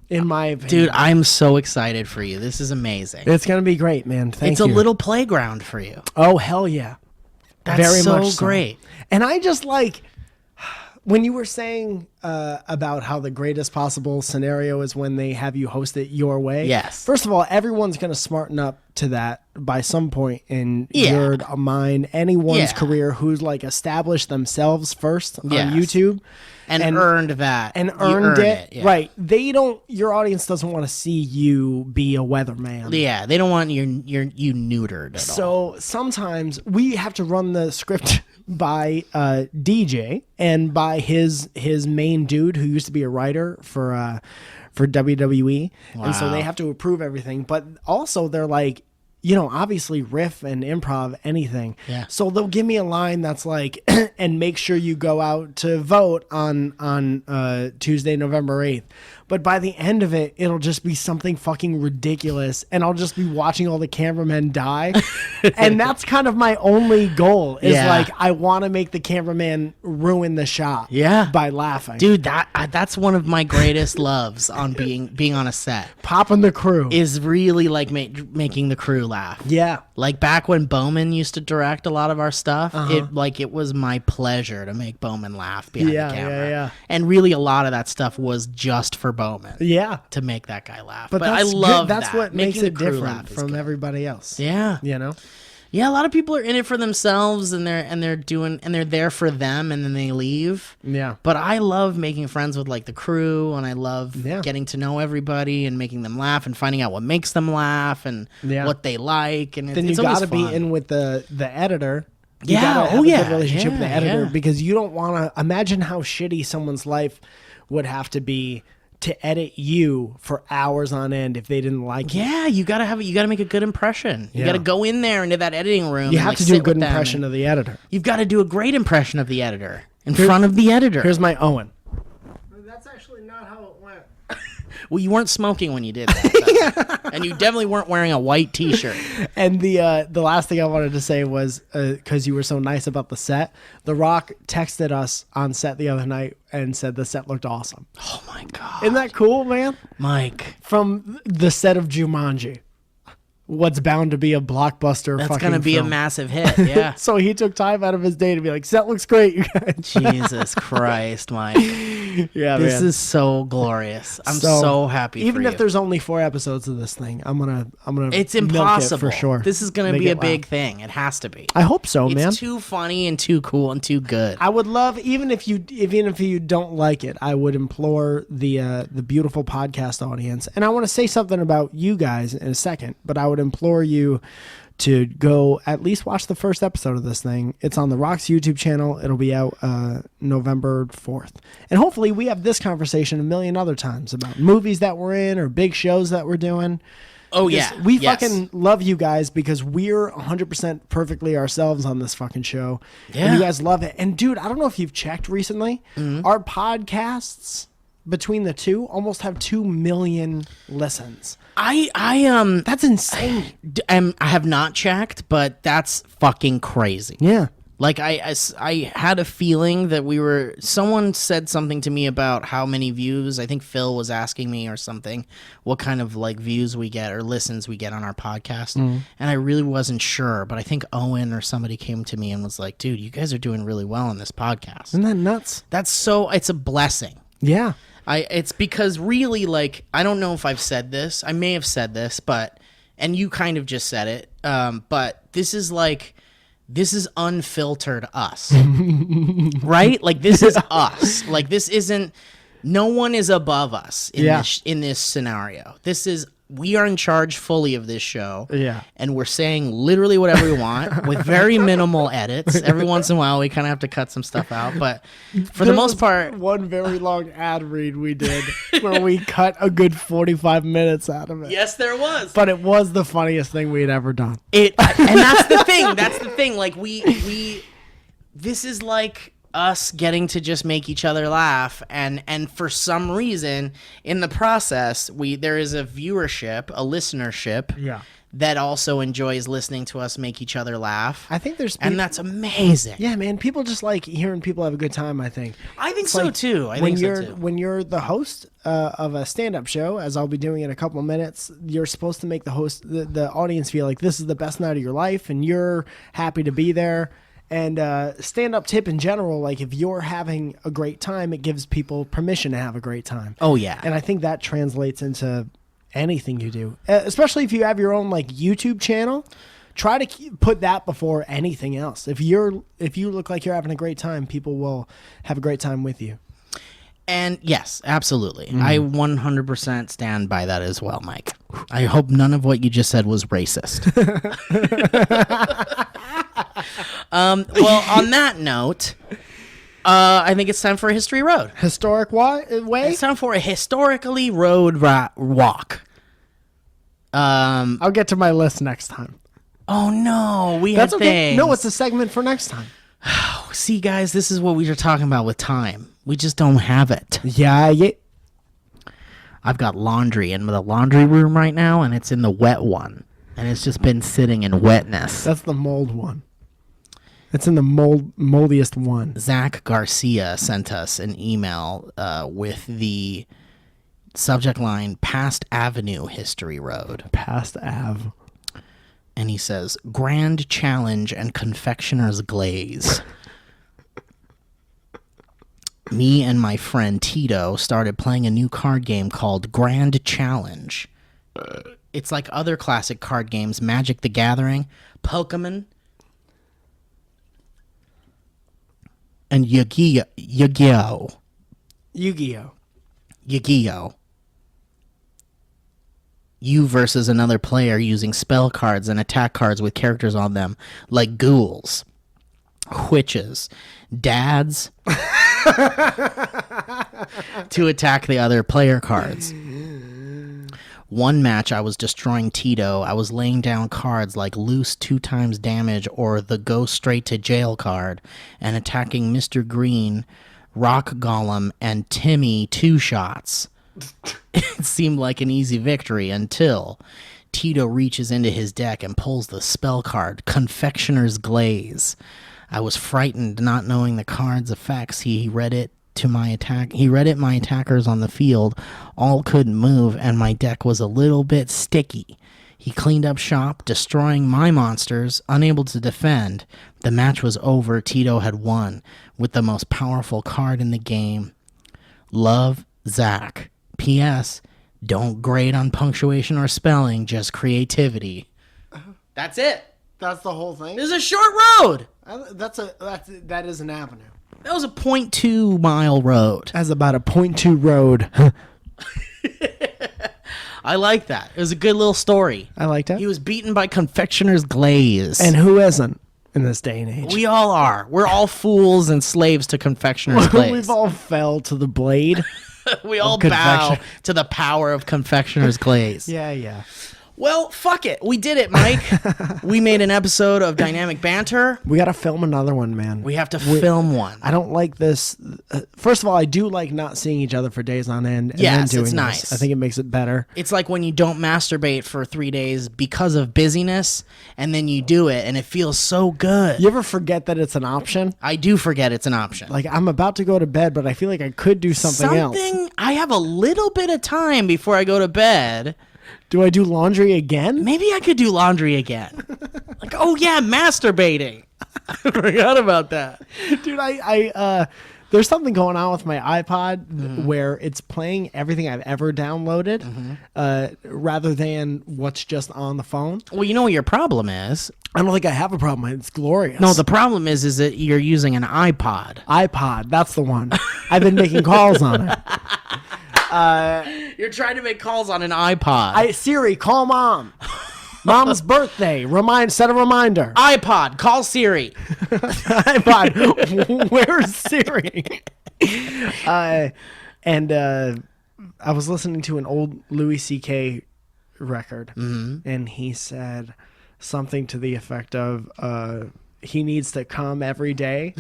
Speaker 3: in my opinion.
Speaker 2: Dude, I'm so excited for you. This is amazing.
Speaker 3: It's gonna be great, man. Thank
Speaker 2: It's
Speaker 3: you.
Speaker 2: a little playground for you.
Speaker 3: Oh hell yeah!
Speaker 2: That's
Speaker 3: Very
Speaker 2: so
Speaker 3: much so.
Speaker 2: great.
Speaker 3: And I just like when you were saying about how the greatest possible scenario is when they have you host it your way.
Speaker 2: Yes.
Speaker 3: First of all, everyone's going to smarten up to that by some point in
Speaker 2: Yeah.
Speaker 3: your mine, anyone's
Speaker 2: Yeah.
Speaker 3: career who's like established themselves first
Speaker 2: Yes.
Speaker 3: on YouTube.
Speaker 2: And earned that.
Speaker 3: And
Speaker 2: You
Speaker 3: earned it.
Speaker 2: yeah.
Speaker 3: Right. Your audience doesn't want to see you be a weatherman.
Speaker 2: Yeah, they don't want you neutered at all.
Speaker 3: So sometimes we have to run the script by DJ and by his main dude who used to be a writer for WWE, and so
Speaker 2: Wow.
Speaker 3: they have to approve everything. But also they're like, obviously riff and improv anything.
Speaker 2: Yeah.
Speaker 3: So they'll give me a line that's like, and make sure you go out to vote on Tuesday, November 8th. But by the end of it, it'll just be something fucking ridiculous, and I'll just be watching all the cameramen die. And that's kind of my only goal is
Speaker 2: Yeah.
Speaker 3: like, I want to make the cameraman ruin the shot
Speaker 2: Yeah.
Speaker 3: by laughing.
Speaker 2: Dude, that's one of my greatest loves on being on a set.
Speaker 3: Popping the crew.
Speaker 2: Is really like making the crew laugh.
Speaker 3: Yeah.
Speaker 2: Like back when Bowman used to direct a lot of our stuff, it was my pleasure to make Bowman laugh behind
Speaker 3: Yeah,
Speaker 2: the camera.
Speaker 3: yeah.
Speaker 2: And really a lot of that stuff was just for Bowman.
Speaker 3: Yeah.
Speaker 2: To make that guy laugh.
Speaker 3: But
Speaker 2: I
Speaker 3: that's
Speaker 2: love
Speaker 3: good. That's
Speaker 2: that.
Speaker 3: what makes
Speaker 2: Making
Speaker 3: it
Speaker 2: the crew
Speaker 3: different
Speaker 2: laugh is
Speaker 3: from
Speaker 2: good.
Speaker 3: everybody else.
Speaker 2: Yeah. Yeah, a lot of people are in it for themselves and they're there for them and then they leave.
Speaker 3: Yeah.
Speaker 2: But I love making friends with like the crew and I love
Speaker 3: Yeah.
Speaker 2: getting to know everybody and making them laugh and finding out what makes them laugh and
Speaker 3: Yeah.
Speaker 2: what they like and
Speaker 3: Then
Speaker 2: it's
Speaker 3: you
Speaker 2: always
Speaker 3: got to be
Speaker 2: fun.
Speaker 3: in with the editor. You
Speaker 2: Yeah,
Speaker 3: gotta have
Speaker 2: oh
Speaker 3: a
Speaker 2: yeah,
Speaker 3: good relationship with the
Speaker 2: yeah,
Speaker 3: editor
Speaker 2: yeah.
Speaker 3: because you don't want to imagine how shitty someone's life would have to be to edit you for hours on end if they didn't like you.
Speaker 2: Yeah, you gotta make a good impression. You
Speaker 3: Yeah.
Speaker 2: gotta go in there into that editing room.
Speaker 3: You
Speaker 2: and,
Speaker 3: have
Speaker 2: like,
Speaker 3: to do a
Speaker 2: sit
Speaker 3: good
Speaker 2: with them
Speaker 3: impression
Speaker 2: and
Speaker 3: of the editor.
Speaker 2: You've got to do a great impression of the editor in front of the editor.
Speaker 3: Here's my Owen. That's actually not how it went.
Speaker 2: Well, you weren't smoking when you did that, though. And you definitely weren't wearing a white T-shirt.
Speaker 3: And the last thing I wanted to say was because you were so nice about the set, The Rock texted us on set the other night and said the set looked awesome.
Speaker 2: Oh my god,
Speaker 3: Isn't that cool, man?
Speaker 2: Mike,
Speaker 3: From the set of Jumanji, what's bound to be a blockbuster.
Speaker 2: that's
Speaker 3: fucking
Speaker 2: gonna be
Speaker 3: film.
Speaker 2: a massive hit. Yeah.
Speaker 3: So he took time out of his day to be like, set looks great, you guys.
Speaker 2: Jesus Christ, Mike.
Speaker 3: Yeah,
Speaker 2: This
Speaker 3: man.
Speaker 2: is so glorious. I'm so happy for
Speaker 3: Even
Speaker 2: you.
Speaker 3: if there's only 4 episodes of this thing, I'm gonna
Speaker 2: It's
Speaker 3: milk it
Speaker 2: impossible.
Speaker 3: for sure.
Speaker 2: This is going to
Speaker 3: Make
Speaker 2: be a
Speaker 3: it
Speaker 2: big
Speaker 3: laugh.
Speaker 2: thing. It has to be.
Speaker 3: I hope so, man.
Speaker 2: It's too funny and too cool and too good.
Speaker 3: I would love, even if you don't like it, I would implore the beautiful podcast audience, and I want to say something about you guys in a second, but I would implore you to go at least watch the first episode of this thing. It's on the Rocks YouTube channel. It'll be out November 4th. And hopefully we have this conversation a million other times about movies that we're in or big shows that we're doing.
Speaker 2: Oh,
Speaker 3: Because
Speaker 2: yeah.
Speaker 3: we
Speaker 2: Yes.
Speaker 3: fucking love you guys because we're 100% perfectly ourselves on this fucking show.
Speaker 2: Yeah.
Speaker 3: And you guys love it. And dude, I don't know if you've checked recently.
Speaker 2: Mm-hmm.
Speaker 3: Our podcasts between the two almost have 2 million listens.
Speaker 2: That's
Speaker 3: insane.
Speaker 2: I have not checked, but that's fucking crazy.
Speaker 3: Yeah.
Speaker 2: Like I had a feeling that someone said something to me about how many views. I think Phil was asking me or something what kind of like views we get or listens we get on our podcast. And I really wasn't sure, but I think Owen or somebody came to me and was like, "Dude, you guys are doing really well on this podcast."
Speaker 3: Isn't that nuts?
Speaker 2: It's a blessing.
Speaker 3: Yeah.
Speaker 2: It's because really, like, I don't know if I've said this. I may have said this, and you kind of just said it. But this is unfiltered us, right? Like, this is us. Like, this isn't, no one is above us in this scenario. We are in charge fully of this show.
Speaker 3: Yeah.
Speaker 2: And we're saying literally whatever we want with very minimal edits. Every once in a while, we kind of have to cut some stuff out. But for the most part,
Speaker 3: one very long ad read we did where we cut a good 45 minutes out of it.
Speaker 2: yes, there was.
Speaker 3: But it was the funniest thing we had ever done.
Speaker 2: And that's the thing. That's the thing. Like this is like us getting to just make each other laugh, and for some reason in the process, there is a viewership, a listenership, that also enjoys listening to us make each other laugh.
Speaker 3: I think
Speaker 2: and that's amazing.
Speaker 3: Yeah, man. People just like hearing people have a good time. I think.
Speaker 2: I think
Speaker 3: It's
Speaker 2: so
Speaker 3: like
Speaker 2: too.
Speaker 3: When you're the host of a stand-up show, as I'll be doing in a couple of minutes, you're supposed to make the audience feel like this is the best night of your life, and you're happy to be there. And stand-up tip in general, like if you're having a great time, it gives people permission to have a great time.
Speaker 2: Oh yeah.
Speaker 3: And I think that translates into anything you do, especially if you have your own like YouTube channel. Try to put that before anything else. If you look like you're having a great time, people will have a great time with you.
Speaker 2: And yes, absolutely. I 100% stand by that as well, Mike. I hope none of what you just said was racist. Well, on that note, I think it's time for a history road.
Speaker 3: Historic way?
Speaker 2: It's time for a historically road walk.
Speaker 3: I'll get to my list next time.
Speaker 2: Oh no, we
Speaker 3: That's
Speaker 2: had
Speaker 3: okay.
Speaker 2: things.
Speaker 3: No, it's a segment for next time.
Speaker 2: See, guys, this is what we were talking about with time. We just don't have it.
Speaker 3: Yeah.
Speaker 2: I've got laundry in the laundry room right now, and it's in the wet one, and it's just been sitting in wetness.
Speaker 3: That's the mold one. It's in the moldiest one.
Speaker 2: Zach Garcia sent us an email with the subject line Past Avenue History Road.
Speaker 3: Past Ave.
Speaker 2: And he says, Grand Challenge and Confectioner's Glaze. Me and my friend Tito started playing a new card game called Grand Challenge. It's like other classic card games, Magic the Gathering, Pokemon, and Yu-Gi-Oh.
Speaker 3: Yu-Gi-Oh.
Speaker 2: Yu-Gi-Oh. You versus another player using spell cards and attack cards with characters on them, like ghouls, witches, dads, to attack the other player cards. One match, I was destroying Tito. I was laying down cards like loose 2 times damage or the go straight to jail card, and attacking Mr. Green, Rock Golem, and Timmy 2 shots. It seemed like an easy victory until Tito reaches into his deck and pulls the spell card, Confectioner's Glaze. I was frightened, not knowing the card's effects. He read it my attackers on the field all couldn't move, and my deck was a little bit sticky. He cleaned up shop, destroying my monsters, unable to defend. The match was over. Tito had won with the most powerful card in the game. Love, Zach. P.S. Don't grade on punctuation or spelling, just creativity. That's it.
Speaker 3: That's the whole thing.
Speaker 2: There's a short road.
Speaker 3: That is an avenue.
Speaker 2: That was a 0.2 mile road.
Speaker 3: That's about a 0.2 road.
Speaker 2: I like that. It was a good little story.
Speaker 3: I liked it.
Speaker 2: He was beaten by confectioner's glaze.
Speaker 3: And who isn't in this day and age?
Speaker 2: We all are. We're all fools and slaves to confectioner's glaze.
Speaker 3: We've all fell to the blade.
Speaker 2: We all bow to the power of confectioner's glaze.
Speaker 3: Yeah.
Speaker 2: Well, fuck it. We did it, Mike. We made an episode of Dynamic Banter.
Speaker 3: We got to film another one, man.
Speaker 2: We have to film one.
Speaker 3: I don't like this. First of all, I do like not seeing each other for days on end. And
Speaker 2: Yes,
Speaker 3: then doing
Speaker 2: it's
Speaker 3: this.
Speaker 2: nice.
Speaker 3: I think it makes it better.
Speaker 2: It's like when you don't masturbate for 3 days because of busyness, and then you do it, and it feels so good.
Speaker 3: You ever forget that it's an option?
Speaker 2: I do forget it's an option.
Speaker 3: Like, I'm about to go to bed, but I feel like I could do something else.
Speaker 2: I have a little bit of time before I go to bed.
Speaker 3: Do I do laundry again?
Speaker 2: Maybe I could do laundry again. Like, oh yeah, masturbating. I forgot about that.
Speaker 3: Dude, I there's something going on with my iPod where it's playing everything I've ever downloaded rather than what's just on the phone.
Speaker 2: Well, you know what your problem is?
Speaker 3: I don't think I have a problem. It's glorious.
Speaker 2: No, the problem is that you're using an iPod.
Speaker 3: iPod, that's the one. I've been making calls on it.
Speaker 2: You're trying to make calls on an iPod.
Speaker 3: Siri, call mom. Mom's birthday. Set a reminder.
Speaker 2: iPod, call Siri.
Speaker 3: iPod, where's Siri? I was listening to an old Louis C.K. record, and he said something to the effect of, he needs to come every day.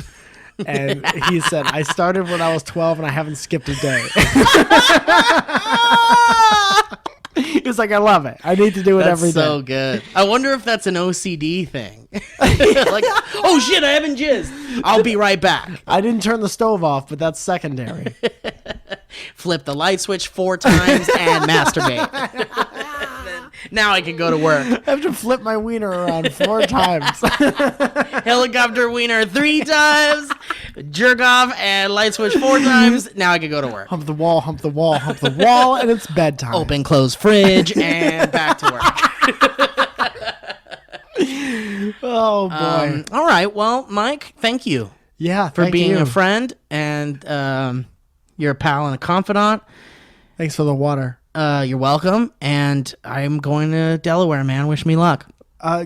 Speaker 3: And he said, I started when I was 12 and I haven't skipped a day. He was like, I love it. I need to do it every day.
Speaker 2: That's so good. I wonder if that's an OCD thing. Like, oh shit, I haven't jizzed. I'll be right back.
Speaker 3: I didn't turn the stove off, but that's secondary.
Speaker 2: Flip the light switch 4 times and masturbate. Now I can go to work.
Speaker 3: I have to flip my wiener around 4 times.
Speaker 2: Helicopter wiener 3 times. Jerk off and light switch 4 times. Now I can go to work.
Speaker 3: Hump the wall, hump the wall, hump the wall, and it's bedtime.
Speaker 2: Open, close fridge, and back to work.
Speaker 3: Oh, boy.
Speaker 2: All right. Well, Mike, thank you.
Speaker 3: Yeah,
Speaker 2: for being a friend, and you're a pal and a confidant.
Speaker 3: Thanks for the water.
Speaker 2: You're welcome. And I'm going to Delaware, man. Wish me luck.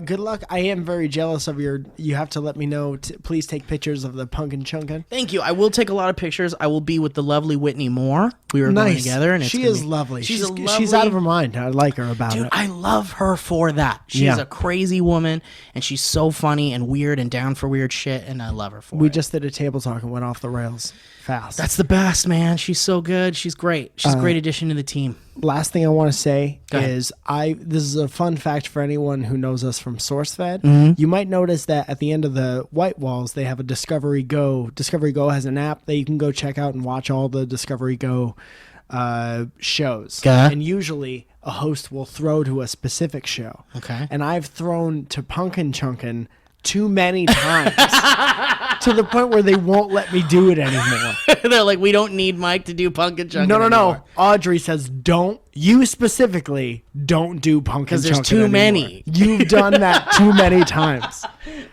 Speaker 3: Good luck. I am very jealous of you have to let me know. Please take pictures of the Punkin' Chunkin'.
Speaker 2: Thank you. I will take a lot of pictures. I will be with the lovely Whitney Moore. We were going together. And
Speaker 3: she is lovely. She's out of her mind. I like her about it.
Speaker 2: Dude, I love her for that. She's a crazy woman, and she's so funny and weird and down for weird shit, and I love her for it.
Speaker 3: We just did a table talk and went off the rails fast.
Speaker 2: That's the best, man. She's so good. She's great. She's a great addition to the team.
Speaker 3: Last thing I want to say is this is a fun fact for anyone who knows us from SourceFed.
Speaker 2: Mm-hmm.
Speaker 3: You might notice that at the end of the white walls, they have a Discovery Go. Discovery Go has an app that you can go check out and watch all the Discovery Go shows. And usually a host will throw to a specific show.
Speaker 2: Okay.
Speaker 3: And I've thrown to Punkin' Chunkin' too many times to the point where they won't let me do it anymore.
Speaker 2: They're like, we don't need Mike to do Punkin' Chunkin'
Speaker 3: No.
Speaker 2: anymore.
Speaker 3: Audrey says, you specifically don't do Punkin' Chunkin'
Speaker 2: because there's too many.
Speaker 3: You've done that too many times.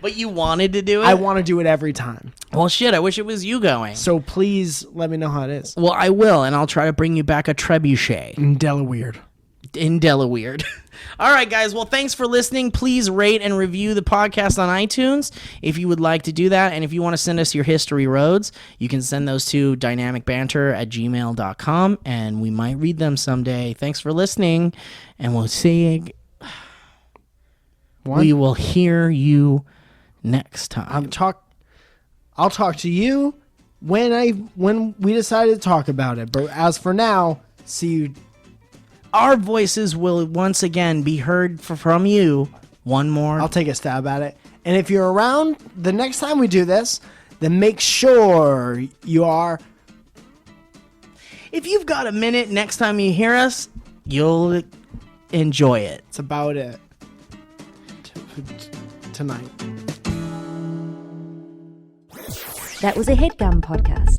Speaker 2: But you wanted to do it?
Speaker 3: I want to do it every time.
Speaker 2: Well, shit, I wish it was you going.
Speaker 3: So please let me know how it is.
Speaker 2: Well, I will, and I'll try to bring you back a trebuchet.
Speaker 3: In Delaware.
Speaker 2: In Delaware. All right, guys. Well, thanks for listening. Please rate and review the podcast on iTunes if you would like to do that. And if you want to send us your history roads, you can send those to dynamicbanter@gmail.com, and we might read them someday. Thanks for listening, and we'll see you. We will hear you next time.
Speaker 3: I'll talk to you when we decide to talk about it. But as for now, see you.
Speaker 2: Our voices will once again be heard from you. One more.
Speaker 3: I'll take a stab at it. And if you're around the next time we do this, then make sure you are.
Speaker 2: If you've got a minute next time you hear us, you'll enjoy it.
Speaker 3: It's about it. Tonight.
Speaker 1: That was a HeadGum podcast.